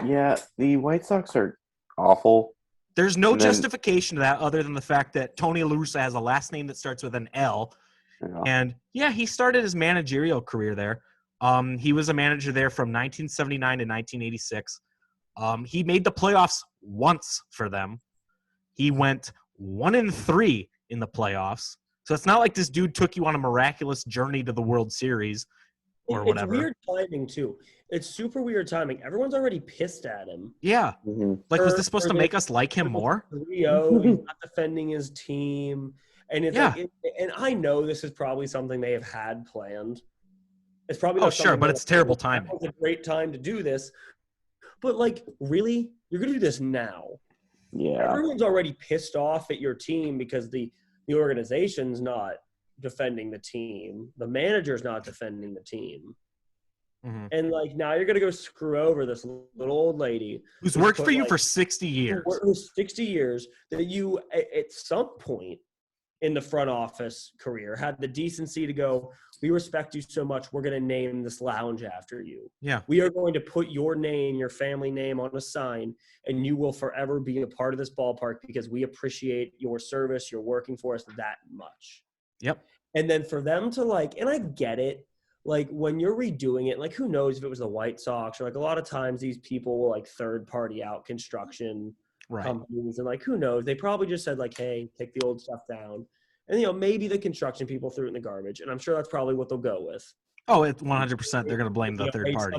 Yeah, the White Sox are awful. There's no justification to that other than the fact that Tony La Russa has a last name that starts with an L. Yeah. And, yeah, he started his managerial career there. He was a manager there from 1979 to 1986. He made the playoffs once for them. He went 1-3 in the playoffs. So it's not like this dude took you on a miraculous journey to the World Series or whatever. It's weird timing, too. It's super weird timing. Everyone's already pissed at him. Yeah. Like, was this supposed to make us like him more? 3-0, he's not defending his team. And it's and I know this is probably something they have had planned. It's probably but it's terrible timing. It's a great time to do this. But, like, really? You're going to do this now? Yeah. Everyone's already pissed off at your team because the organization's not defending the team. The manager's not defending the team. And, like, now you're going to go screw over this little old lady. Who's worked for you for 60 years. Who's 60 years that you, at some point in the front office career, had the decency to go, we respect you so much, we're going to name this lounge after you. Yeah. We are going to put your name, your family name on a sign, and you will forever be a part of this ballpark because we appreciate your service. You're working for us that much. Yep. And then for them to, like, and I get it, like, when you're redoing it, like, who knows if it was the White Sox or, like, a lot of times these people will, like, third-party out construction companies. And, like, who knows? They probably just said, like, hey, take the old stuff down. And, you know, maybe the construction people threw it in the garbage. And I'm sure that's probably what they'll go with. Oh, it's 100%. They're going to blame the third party.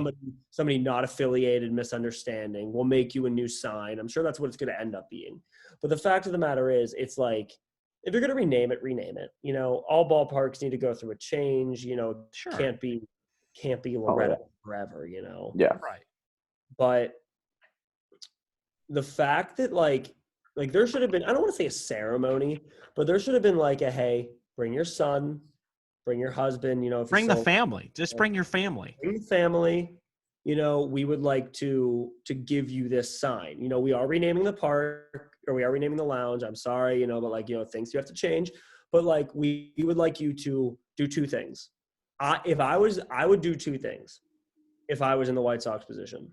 Somebody not affiliated, misunderstanding. We'll make you a new sign. I'm sure that's what it's going to end up being. But the fact of the matter is, it's like, if you're going to rename it, rename it. You know, all ballparks need to go through a change. You know, can't be Loretta forever, you know. Yeah. Right. But the fact that, like there should have been, I don't want to say a ceremony, but there should have been like a, hey, bring your son, bring your husband, you know. Bring the family. Just bring your family. Bring the family. You know, we would like to give you this sign. You know, we are renaming the park, or we are renaming the lounge. I'm sorry, you know, but, like, you know, things you have to change. But, like, we would like you to do two things. I would do two things if I was in the White Sox position.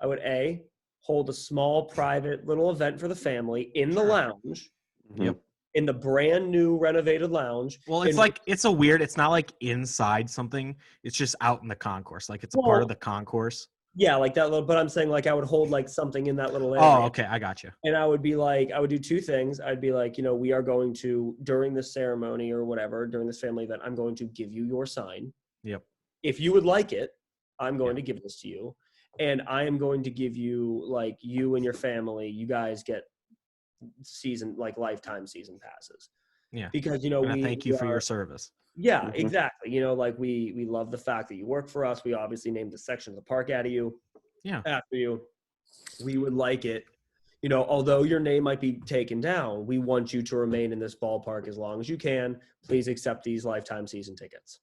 I would, A, hold a small private little event for the family in the lounge. Yep. In the brand new renovated lounge. Well, it's it's not like inside something. It's just out in the concourse. Like, it's a part of the concourse. Yeah, like that little, but I'm saying, like, I would hold, like, something in that little area. Oh, okay. I got you. And I would be like, I would do two things. I'd be like, you know, we are going to, during this ceremony or whatever, during this family event, I'm going to give you your sign. Yep. If you would like it, I'm going to give this to you. And I am going to give you, like, you and your family, you guys get lifetime season passes. Yeah. Because, you know, thank you for your service. Yeah, exactly. You know, like, we love the fact that you work for us. We obviously named the section of the park after you. We would like it. You know, although your name might be taken down, we want you to remain in this ballpark as long as you can. Please accept these lifetime season tickets.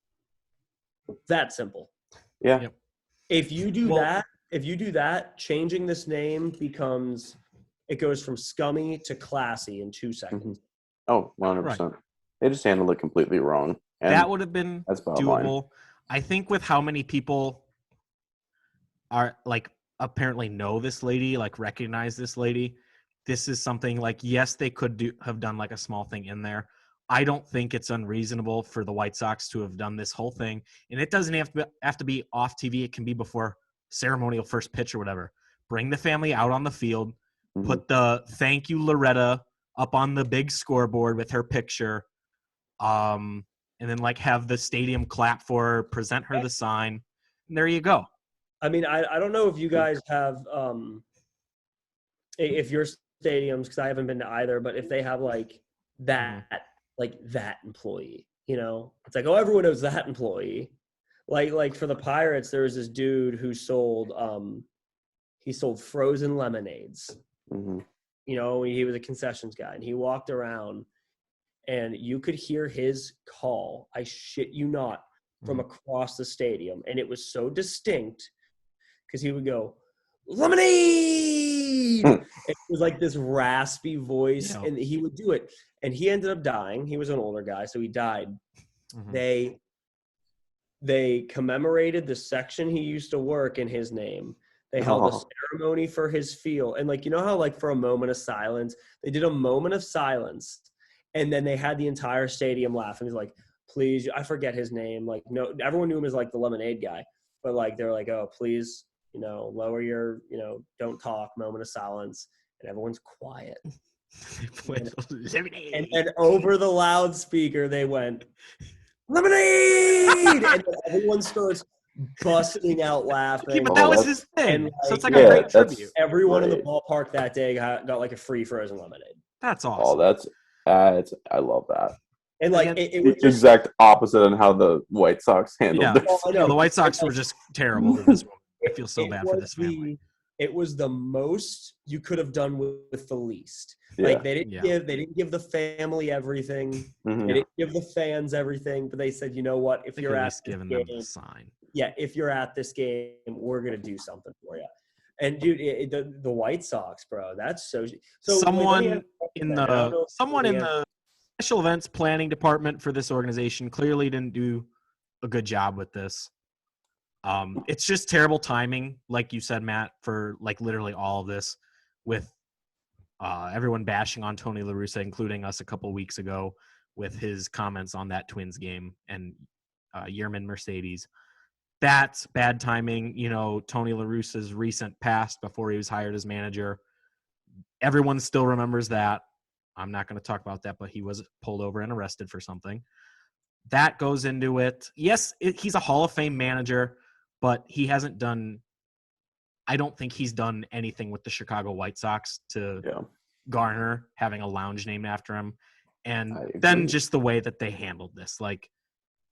That simple. Yeah. Yep. If you do that, changing this name it goes from scummy to classy in 2 seconds. Oh, 100%. Right. They just handled it completely wrong. And that would have been doable. I think with how many people are, like, apparently know this lady, like, recognize this lady, this is something, like, yes, they could have done, like, a small thing in there. I don't think it's unreasonable for the White Sox to have done this whole thing. And it doesn't have to be off TV. It can be before ceremonial first pitch or whatever. Bring the family out on the field. Put the thank you, Loretta, up on the big scoreboard with her picture. And then, like, have the stadium clap for her, present her the sign. And there you go. I mean, I don't know if you guys have if your stadiums, because I haven't been to either, but if they have, like, that employee, you know, it's like, oh, everyone knows that employee. Like for the Pirates, there was this dude who sold frozen lemonades. You know, he was a concessions guy, and he walked around, and you could hear his call, I shit you not, from across the stadium. And it was so distinct because he would go, lemonade. It was like this raspy voice, Yeah. and he would do it. And he ended up dying. He was an older guy, so he died. Mhm. They commemorated the section he used to work in his name. They held a ceremony for his field. And like, you know how like for a moment of silence, they did a moment of silence, and then they had the entire stadium laugh. And he's like, please, I forget his name. Like, no, everyone knew him as like the lemonade guy, but like, they're like, oh, please, lower your, don't talk, moment of silence. And everyone's quiet. And then over the loudspeaker, they went, lemonade! And everyone starts busting out laughing. Yeah, but that was his thing. And, so it's like a great tribute. Everyone in the ballpark that day got like a free frozen lemonade. That's awesome. I love that. And like it was the exact opposite on how the White Sox handled it. The White Sox were just terrible to this one. I feel so bad for this family. It was the most you could have done with the least. Yeah. Like they didn't give the family everything. Mm-hmm. They didn't give the fans everything, but they said, you know what, if you're at this them the sign. Yeah, if you're at this game, we're gonna do something for you. And dude, the White Sox, bro, that's so. Someone in the special events planning department for this organization clearly didn't do a good job with this. It's just terrible timing, like you said, Matt, for like literally all of this, with everyone bashing on Tony La Russa, including us a couple weeks ago with his comments on that Twins game and Yerman Mercedes. That's bad timing. Tony La Russa's recent past before he was hired as manager. Everyone still remembers that. I'm not going to talk about that, but he was pulled over and arrested for something. That goes into it. Yes, he's a Hall of Fame manager, but he hasn't done – I don't think he's done anything with the Chicago White Sox to garner having a lounge named after him. And then just the way that they handled this, like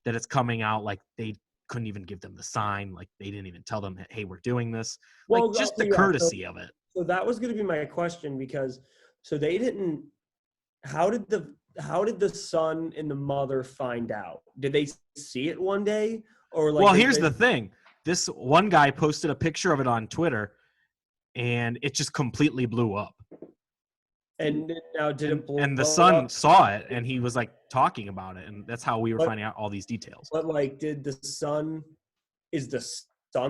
that it's coming out like they couldn't even give them the sign. Like they didn't even tell them, hey, we're doing this. Like just the courtesy of it. So that was going to be my question because so they didn't – how did the son and the mother find out? Did they see it one day? Or like? Well, here's the thing. This one guy posted a picture of it on Twitter, and it just completely blew up. And now did it blow up? And the son saw it, and he was like talking about it, and that's how we were finding out all these details. But like, is the son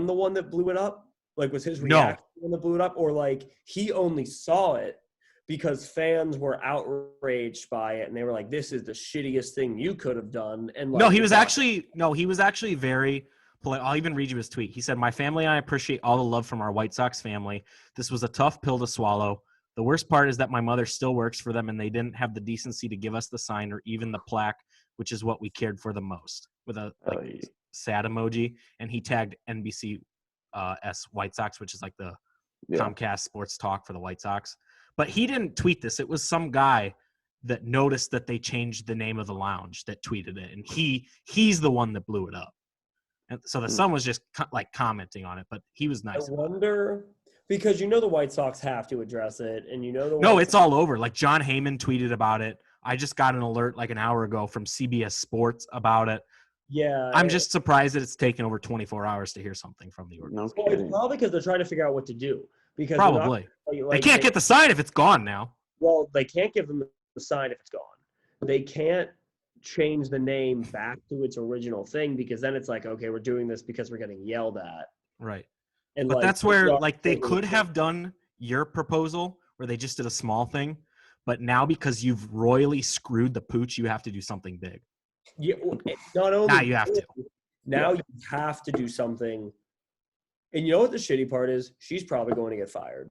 the one that blew it up? Like, was his reaction when it blew it up, or like he only saw it because fans were outraged by it, and they were like, "This is the shittiest thing you could have done." And like, he was actually very polite. I'll even read you his tweet. He said, "My family and I appreciate all the love from our White Sox family. This was a tough pill to swallow. The worst part is that my mother still works for them, and they didn't have the decency to give us the sign or even the plaque, which is what we cared for the most." With a sad emoji, and he tagged NBC White Sox, which is like the Comcast sports talk for the White Sox. But he didn't tweet this. It was some guy that noticed that they changed the name of the lounge that tweeted it, and he's the one that blew it up. And so the son was just like commenting on it, but he was nice. I wonder because the White Sox have to address it, and it's all over. Like John Heyman tweeted about it. I just got an alert like an hour ago from CBS Sports about it. Yeah, I'm just surprised that it's taken over 24 hours to hear something from the organization. Well, it's probably because they're trying to figure out what to do. Because probably they can't get the sign if it's gone now. Well, they can't give them the sign if it's gone. They can't change the name back to its original thing because then it's like, okay, we're doing this because we're getting yelled at. Right. And but that's where like they could have done your proposal where they just did a small thing, but now because you've royally screwed the pooch, you have to do something big. Yeah, not only now you have to. Now you have to do something. And you know what the shitty part is? She's probably going to get fired.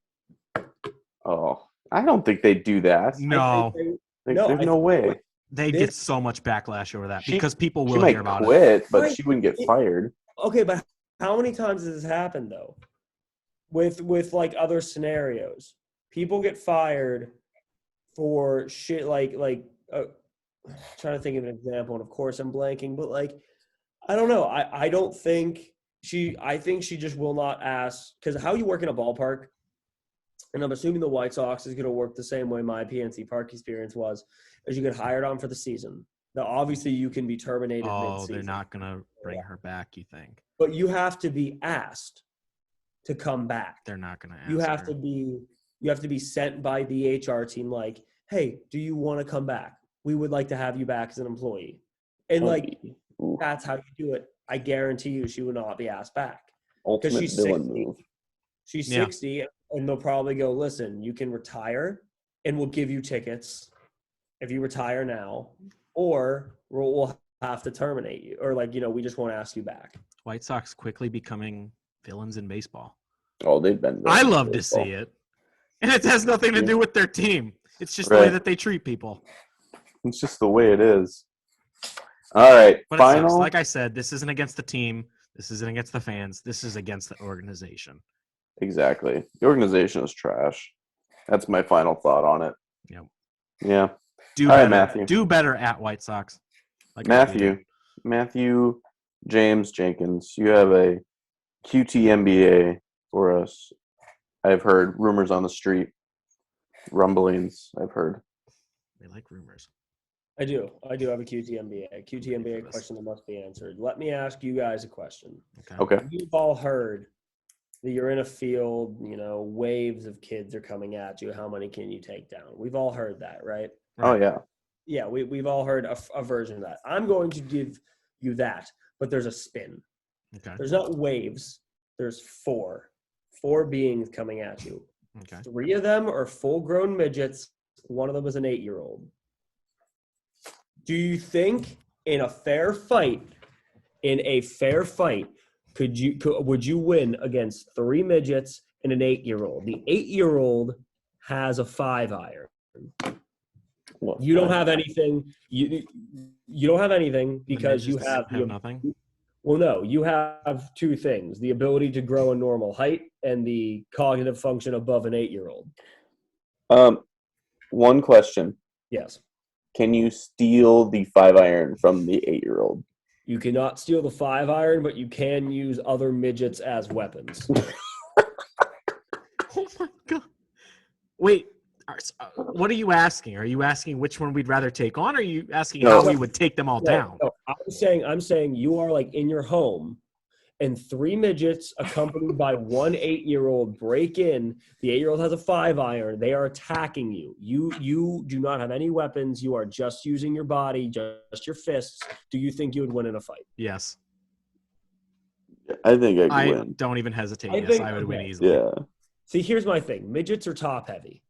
Oh, I don't think they'd do that. No. There's no way. They get so much backlash over that because people will hear about it. She might quit, but she wouldn't get fired. Okay, but how many times has this happened, though? With like other scenarios. People get fired for shit like trying to think of an example, and of course I'm blanking, but like, I don't know. I don't think I think she just will not ask, because how you work in a ballpark, and I'm assuming the White Sox is going to work the same way my PNC Park experience was, is you get hired on for the season. Now, obviously, you can be terminated mid-season. They're not going to bring her back, you think? But you have to be asked to come back. They're not going to ask You have her. to be sent by the HR team like, hey, do you want to come back? We would like to have you back as an employee. And like, Ooh. that's how you do it. I guarantee you she would not be asked back. Ultimate she's villain 60. move. She's Yeah. 60, and they'll probably go, listen, you can retire, and we'll give you tickets if you retire now, or we'll have to terminate you, or like, we just won't ask you back. White Sox quickly becoming villains in baseball. Oh, they've been. I love to see it. And it has nothing to do with their team. It's just the way that they treat people. It's just the way it is. All right, But final. it sucks. Like I said, this isn't against the team. This isn't against the fans. This is against the organization. Exactly. The organization is trash. That's my final thought on it. Yep. Yeah. Do All better. right, Matthew. Do better at White Sox. Like Matthew James Jenkins, you have a QT MBA for us. I've heard rumors on the street, rumblings. I've heard. They like rumors. I do have a QT-MBA question that must be answered. Let me ask you guys a question. Okay. You've all heard that you're in a field, waves of kids are coming at you. How many can you take down? We've all heard that, right? Oh, yeah. Yeah, we've all heard a version of that. I'm going to give you that, but there's a spin. Okay. There's not waves. There's four beings coming at you. Okay. 3 of them are full-grown midgets. One of them is an 8-year-old. Do you think in a fair fight, would you win against 3 midgets and an 8-year-old? The 8-year-old has a 5-iron. Well, You don't have anything. You don't have anything because you have nothing. Well, no, you have 2 things: the ability to grow a normal height and the cognitive function above an 8-year-old. One question. Yes. Can you steal the 5-iron from the 8-year-old? You cannot steal the 5-iron, but you can use other midgets as weapons. Oh my god! Wait, what are you asking? Are you asking which one we'd rather take on, or are you asking how we would take them all down? No, I'm saying you are like in your home, and 3 midgets accompanied by 1 8-year-old break in. The 8-year-old has a 5-iron. They are attacking you. You do not have any weapons. You are just using your body, just your fists. Do you think you would win in a fight? Yes. I think I'd I win. don't even hesitate. I Yes, think- I would win okay. easily. Yeah. See, here's my thing. Midgets are top heavy,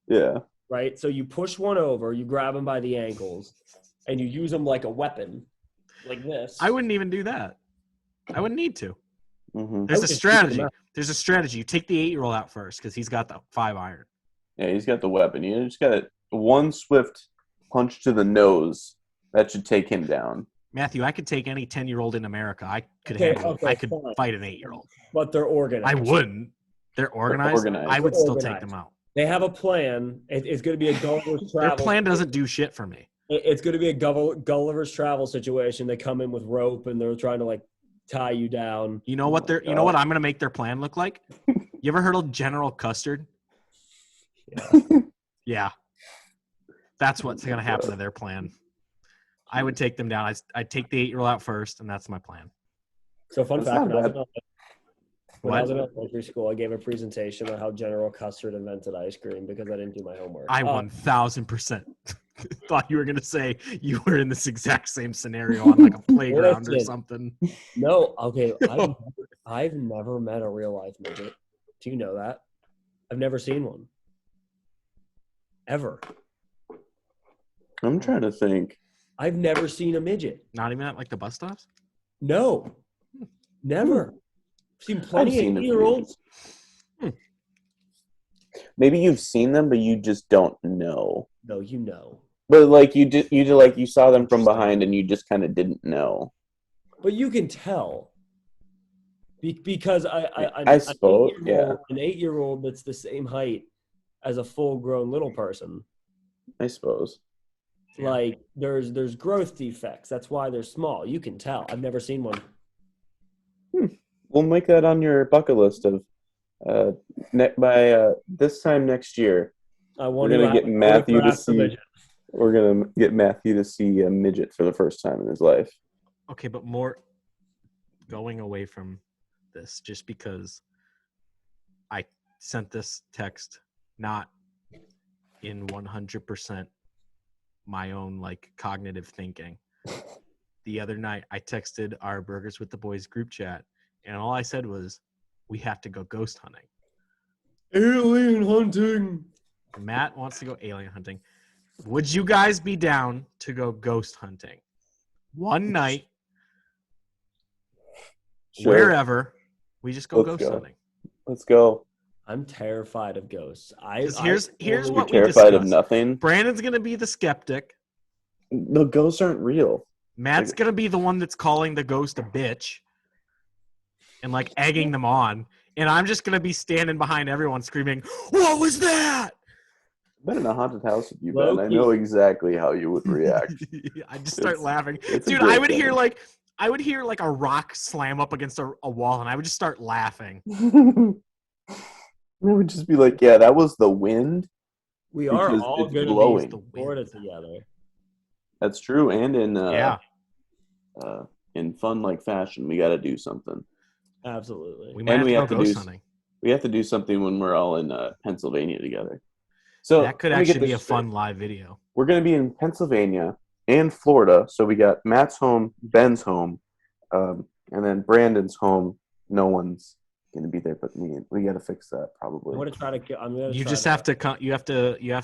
Yeah. right? So you push one over, you grab them by the ankles, and you use them like a weapon, like this. I wouldn't even do that. I wouldn't need to. Mm-hmm. There's I a would just strategy. keep them There's a strategy. You take the 8-year-old out first because he's got the 5-iron. Yeah, he's got the weapon. You just got one swift punch to the nose. That should take him down. Matthew, I could take any 10-year-old in America. I could Okay, handle. okay, I could fine. fight an 8-year-old. But they're organized. I wouldn't. They're organized. organized. I would They're still take organized. them out. They have a plan. It's going to be a Gulliver's Their travel. plan doesn't do shit for me. It's going to be a Gulliver's travel situation. They come in with rope and they're trying to like tie you down. You know what You know what I'm going to make their plan look like? You ever heard of General Custard? Yeah. Yeah. That's what's going to happen to their plan. I would take them down. I'd take the 8-year-old out first, and that's my plan. So fun That's fact: not when I was in elementary school, I gave a presentation on how General Custard invented ice cream because I didn't do my homework. I 1,000% thought you were going to say you were in this exact same scenario on like a playground or Listen. something. No, okay. I've never met a real life midget. Do you know that? I've never seen one. Ever. I'm trying to think. I've never seen a midget. Not even at like the bus stops? No. Never. I've seen plenty I've seen of a few. 8-year-olds. Maybe you've seen them, but you just don't know. No, you know. But like you saw them from behind, and you just kind of didn't know. But you can tell. Because I suppose, yeah. An 8-year-old that's the same height as a full-grown little person. I suppose. Yeah. Like there's growth defects. That's why they're small. You can tell. I've never seen one. We'll make that on your bucket list of by this time next year. We're gonna get Matthew to see. We're gonna get Matthew to see a midget for the first time in his life. Okay, but more going away from this just because I sent this text not in 100% my own like cognitive thinking. The other night, I texted our Burgers with the Boys group chat, and all I said was, "We have to go ghost hunting." Alien hunting. Matt wants to go alien hunting. Would you guys be down to go ghost hunting? One night, Sure. wherever, we just go Let's ghost go. hunting. Let's go. I'm terrified of ghosts. Here's You're what we terrified of discussed. nothing. Brandon's gonna be the skeptic. The ghosts aren't real. Matt's gonna be the one that's calling the ghost a bitch and like egging them on, and I'm just gonna be standing behind everyone screaming, "What was that?" I've been in a haunted house with you, Low Ben. I key. know exactly how you would react. I just start laughing, it's a dude. great I would feeling. hear like a rock slam up against a wall, and I would just start laughing. It would just be like, yeah, that was the wind. We are Because all it's going blowing. to be Florida together. That's true. And in fun-like fashion, we got to do something. Absolutely. We might have to go ghost hunting. We have to do something when we're all in Pennsylvania together. So That could let me get actually be this a fun straight. live video. We're going to be in Pennsylvania and Florida. So we got Matt's home, Ben's home, and then Brandon's home. No one's going to be there but me. We got to fix that probably. I'm going to try to. You just have to you have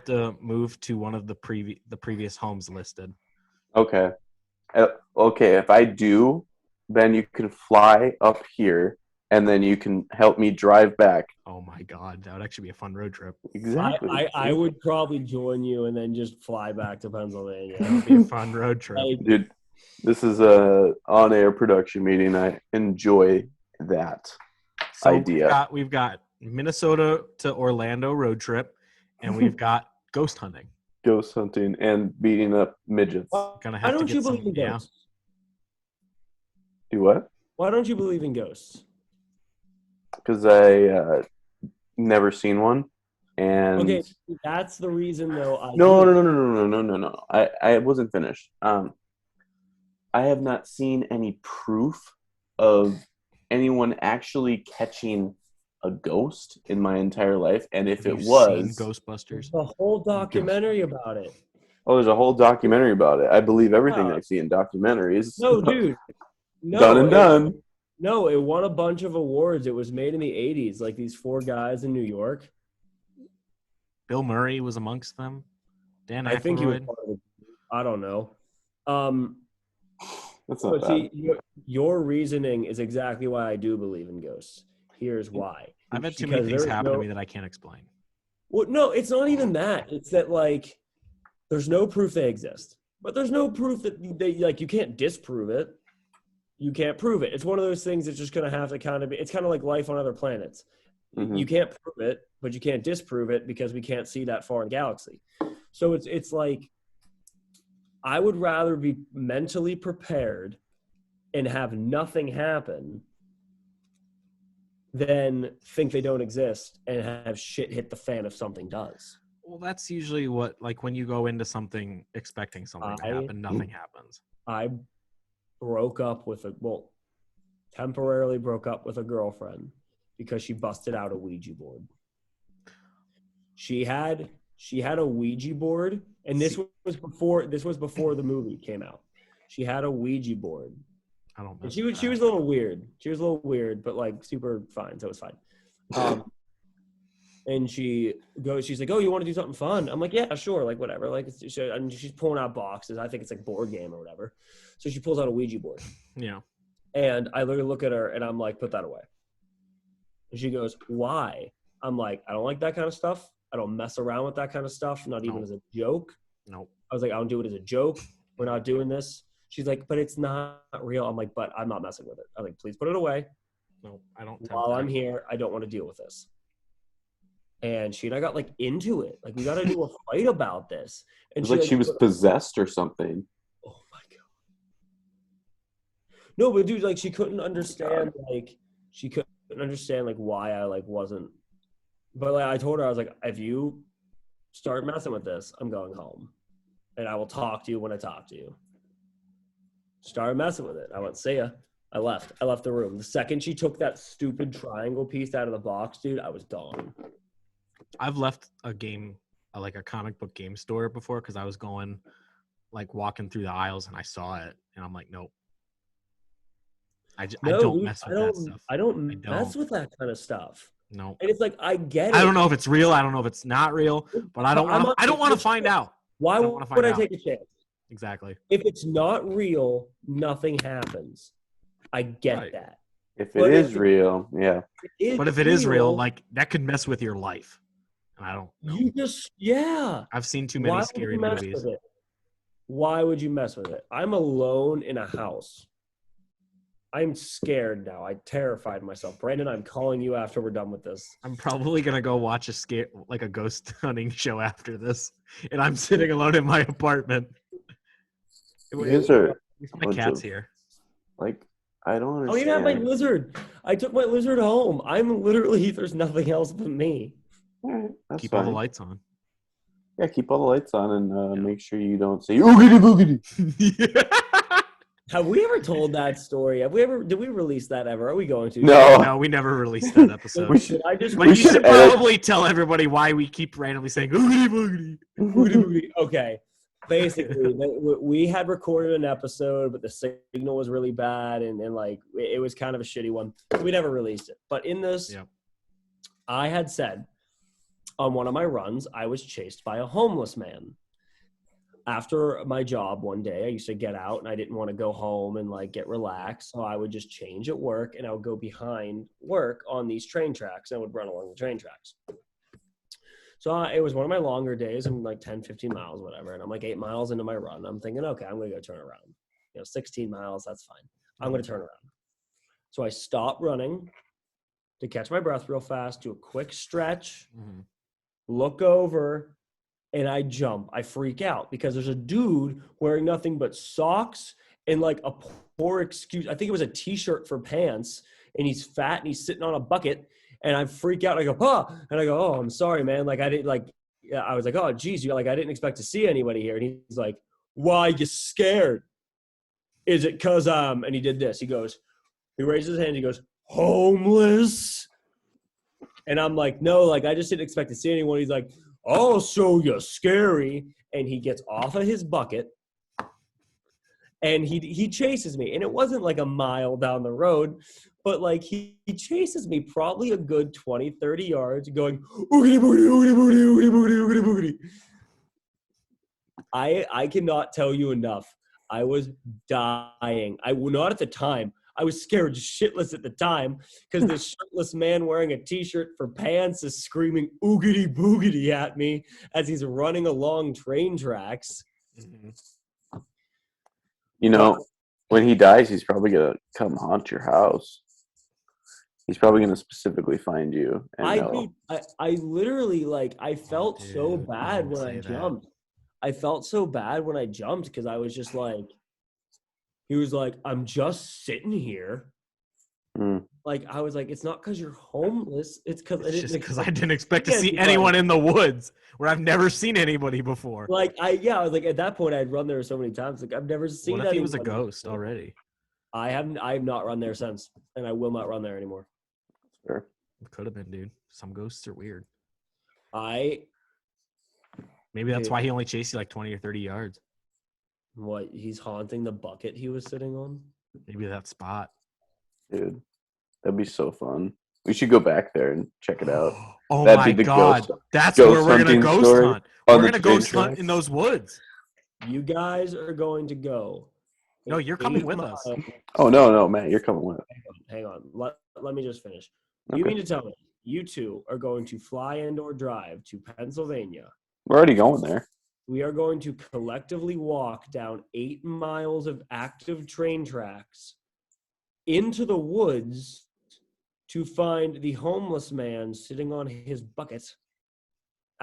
to move to one of the previous homes listed. Okay. Okay, if I do, then you can fly up here, and then you can help me drive back. Oh my god, that would actually be a fun road trip. Exactly. I would probably join you and then just fly back to Pennsylvania. That would be a fun road trip. Dude, this is a on-air production meeting. I enjoy that idea. We've got Minnesota to Orlando road trip, and we've got ghost hunting. Ghost hunting and beating up midgets. Gonna Why have to don't get you some. believe in Yeah. ghosts? Do what? Why don't you believe in ghosts? Because I never seen one. And Okay, that's the reason though. No. I wasn't finished. I have not seen any proof of anyone actually catching a ghost in my entire life. And if Have it you was seen Ghostbusters, There's a whole documentary about it. oh, there's a whole documentary about it. I believe everything Yeah. I see in documentaries. No, dude. No, Done and done. No, it won a bunch of awards. It was made in the 80s, like these 4 guys in New York. Bill Murray was amongst them. Dan Aykroyd. I think he was part of it. I don't know. That's not bad. See, your reasoning is exactly why I do believe in ghosts. Here's why. I've had too many things happen to me that I can't explain. Well, no, it's not even that. It's that, like, there's no proof they exist. But there's no proof that they, like, you can't disprove it. You can't prove it. It's one of those things that's just going to have to kind of be – it's kind of like life on other planets. Mhm. You can't prove it, but you can't disprove it because we can't see that far in galaxy. So it's like I would rather be mentally prepared and have nothing happen than think they don't exist and have shit hit the fan if something does. Well, that's usually what, like, when you go into something expecting something to happen, nothing happens. I broke up with temporarily broke up with a girlfriend because she busted out a Ouija board. She had a Ouija board, and this was before the movie came out. She had a Ouija board. I don't know. And she was a little weird. She was a little weird, but like super fine, so it was fine. And she's like, "Oh, you want to do something fun?" I'm like, "Yeah, sure, like whatever." Like, and she's pulling out boxes. I think it's like board game or whatever. So she pulls out a Ouija board. Yeah. And I literally look at her and I'm like, "Put that away." And she goes, "Why?" I'm like, "I don't like that kind of stuff. I don't mess around with that kind of stuff, not even as a joke." Nope. I was like, "I don't do it as a joke. We're not doing this." She's like, "But it's not real." I'm like, "But I'm not messing with it." I'm like, "Please put it away. No, I don't. While I'm here, I don't want to deal with this." And she and I got like into it. Like, we got to do a fight about this. And It was like she was possessed or something. Oh my God. No, but dude, like, she couldn't understand, why I like wasn't. But like, I told her, I was like, if you start messing with this, I'm going home. And I will talk to you when I talk to you. Started messing with it. I went, "See ya." I left the room. The second she took that stupid triangle piece out of the box, dude, I was gone. I've left a game, like a comic book game store before because I was going, like walking through the aisles and I saw it and I'm like, nope. I don't mess with that stuff. I don't mess with that kind of stuff. No. And it's like, I get it. I don't know if it's real. I don't know if it's not real, but I don't want to find out. Why would I take a chance? Exactly. If it's not real, nothing happens. I get that. If it is real, yeah. But if it is real, like that could mess with your life. I don't know. I've seen too many scary movies. Why would you mess with it? I'm alone in a house. I'm scared now. I terrified myself. Brandon, I'm calling you after we're done with this. I'm probably gonna go watch a ghost hunting show after this, and I'm sitting alone in my apartment. My cat's here. Like, I don't understand. I don't even have my lizard. I took my lizard home. I'm literally, there's nothing else but me. All right, keep all the lights on. Yeah, keep all the lights on and make sure you don't say oogity boogity. Have we ever told that story? Did we release that eever? Are we going to? No, we never released that episode. we should probably tell everybody why we keep randomly saying oogity boogity. Oogity boogity. Okay. Basically, we had recorded an episode, but the signal was really bad, and like it was kind of a shitty one. We never released it. But in this, I had said on one of my runs, I was chased by a homeless man. After my job one day, I used to get out, and I didn't want to go home and like get relaxed, so I would just change at work, and I would go behind work on these train tracks, and I would run along the train tracks. So it was one of my longer days. I'm like 10, 15 miles, whatever. And I'm like 8 miles into my run. I'm thinking, okay, I'm going to go turn around. 16 miles, that's fine. I'm going to turn around. So I stop running to catch my breath real fast, do a quick stretch, look over, and I jump. I freak out because there's a dude wearing nothing but socks and like a poor excuse. I think it was a T-shirt for pants, and he's fat and he's sitting on a bucket. And I freak out. I go, and I go, oh, I'm sorry, man. Like I didn't I was like, oh, geez, I didn't expect to see anybody here. And he's like, why you scared? Is it cause and he did this. He raises his hand. He goes, homeless. And I'm like, no, like I just didn't expect to see anyone. He's like, oh, so you're scary. And he gets off of his bucket. And he chases me. And it wasn't like a mile down the road, but like he chases me probably a good 20, 30 yards going, oogity boogity, oogity boogity, oogity boogity, oogity boogity. I cannot tell you enough. I was dying. Not at the time. I was scared shitless at the time because this shirtless man wearing a T-shirt for pants is screaming oogity boogity at me as he's running along train tracks. When he dies, he's probably going to come haunt your house. He's probably going to specifically find you. I literally, like, I felt so bad when I jumped. I felt so bad when I jumped because I was just like, he was like, I'm just sitting here. Like, I was like, it's not because you're homeless. It's because I didn't expect to see anyone in the woods where I've never seen anybody before. Like, I was like, at that point, I'd run there so many times. Like, I've never seen anyone. What if he was a ghost already? I have not run there since, and I will not run there anymore. Sure. It could have been, dude. Some ghosts are weird. Maybe that's why he only chased you like 20 or 30 yards. What? He's haunting the bucket he was sitting on? Maybe that spot. Dude, that'd be so fun. We should go back there and check it out. Oh my God. That's where we're going to ghost hunt. We're going to ghost hunt in those woods. You guys are going to go. No, you're coming with us. Oh, no, Matt, you're coming with us. Hang on. Let me just finish. Okay. You mean to tell me you two are going to fly and/or drive to Pennsylvania? We're already going there. We are going to collectively walk down 8 miles of active train tracks into the woods to find the homeless man sitting on his bucket,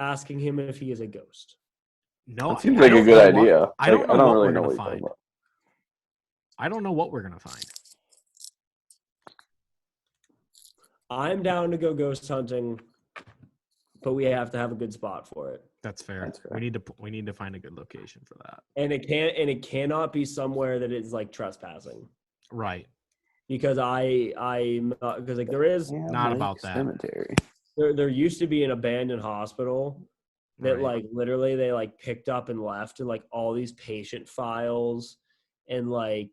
asking him if he is a ghost. No, that seems like a good idea. I don't know what we're going to find. I don't know what we're going to find. I'm down to go ghost hunting, but we have to have a good spot for it. That's fair. We need to find a good location for that. And it cannot be somewhere that is like trespassing. Right. because because like there is Not about that. Cemetery. there used to be an abandoned hospital that Right. like literally they like picked up and left, and like all these patient files and like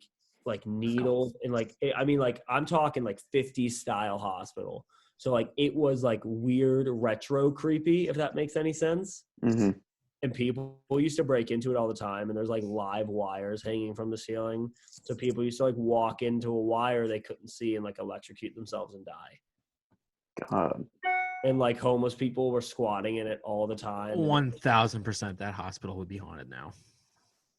needles and like I mean like I'm talking like 50s style hospital. So like it was like weird retro creepy, if that makes any sense. Mm-hmm. And people used to break into it all the time, and there's like live wires hanging from the ceiling. So people used to like walk into a wire they couldn't see and like electrocute themselves and die. God. And like homeless people were squatting in it all the time. 1,000% that hospital would be haunted now.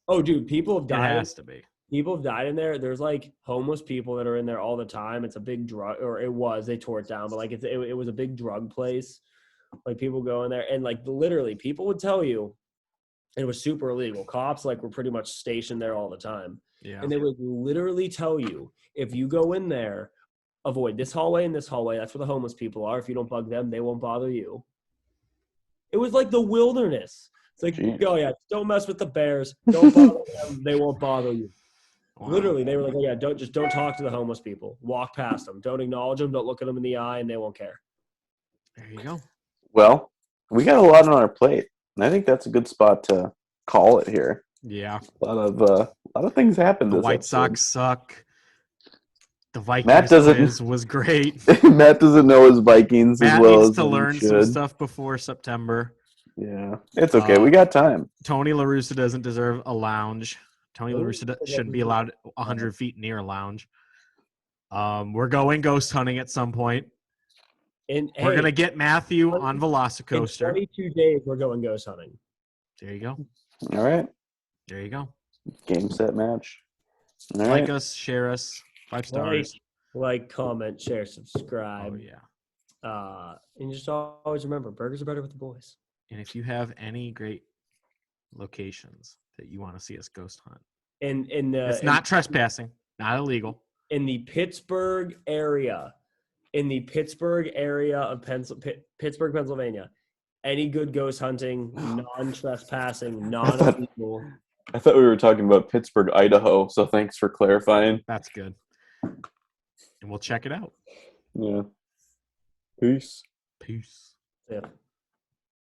Oh, dude, people have It died. has to be. People have died in there. There's like homeless people that are in there all the time. It's a big drug, or it was. They tore it down, but like it was a big drug place. Like people go in there, and like literally, people would tell you it was super illegal. Cops like were pretty much stationed there all the time, Yeah. and they would literally tell you if you go in there, avoid this hallway and this hallway. That's where the homeless people are. If you don't bug them, they won't bother you. It was like the wilderness. It's like, Jeez. oh yeah, don't mess with the bears. Don't bother them. They won't bother you. Wow. Literally, they were like, oh, yeah, don't talk to the homeless people. Walk past them. Don't acknowledge them. Don't look at them in the eye, and they won't care. There you go. Well, we got a lot on our plate, and I think that's a good spot to call it here. Yeah. A lot of things happened. The this White episode. Sox suck. The Vikings Matt doesn't- quiz was great. Matt doesn't know his Vikings as Matt well needs as to he learn some should. stuff before September. Yeah, it's okay. We got time. Tony La Russa doesn't deserve a lounge. Tony La Russa shouldn't be allowed 100 feet near a lounge. We're going ghost hunting at some point. And We're hey, going to get Matthew on in Velocicoaster. 22 days, we're going ghost hunting. There you go. All right. There you go. Game, set, match. All Like right. us, share us, 5 stars. Like, comment, share, subscribe. Oh, yeah. And just always remember, burgers are better with the boys. And if you have any great locations that you want to see us ghost hunt, It's not trespassing, not illegal. In the Pittsburgh area, of Pittsburgh, Pennsylvania, any good ghost hunting, non-trespassing, non-illegal. I thought we were talking about Pittsburgh, Idaho. So thanks for clarifying. That's good. And we'll check it out. Yeah. Peace. Peace. Yeah.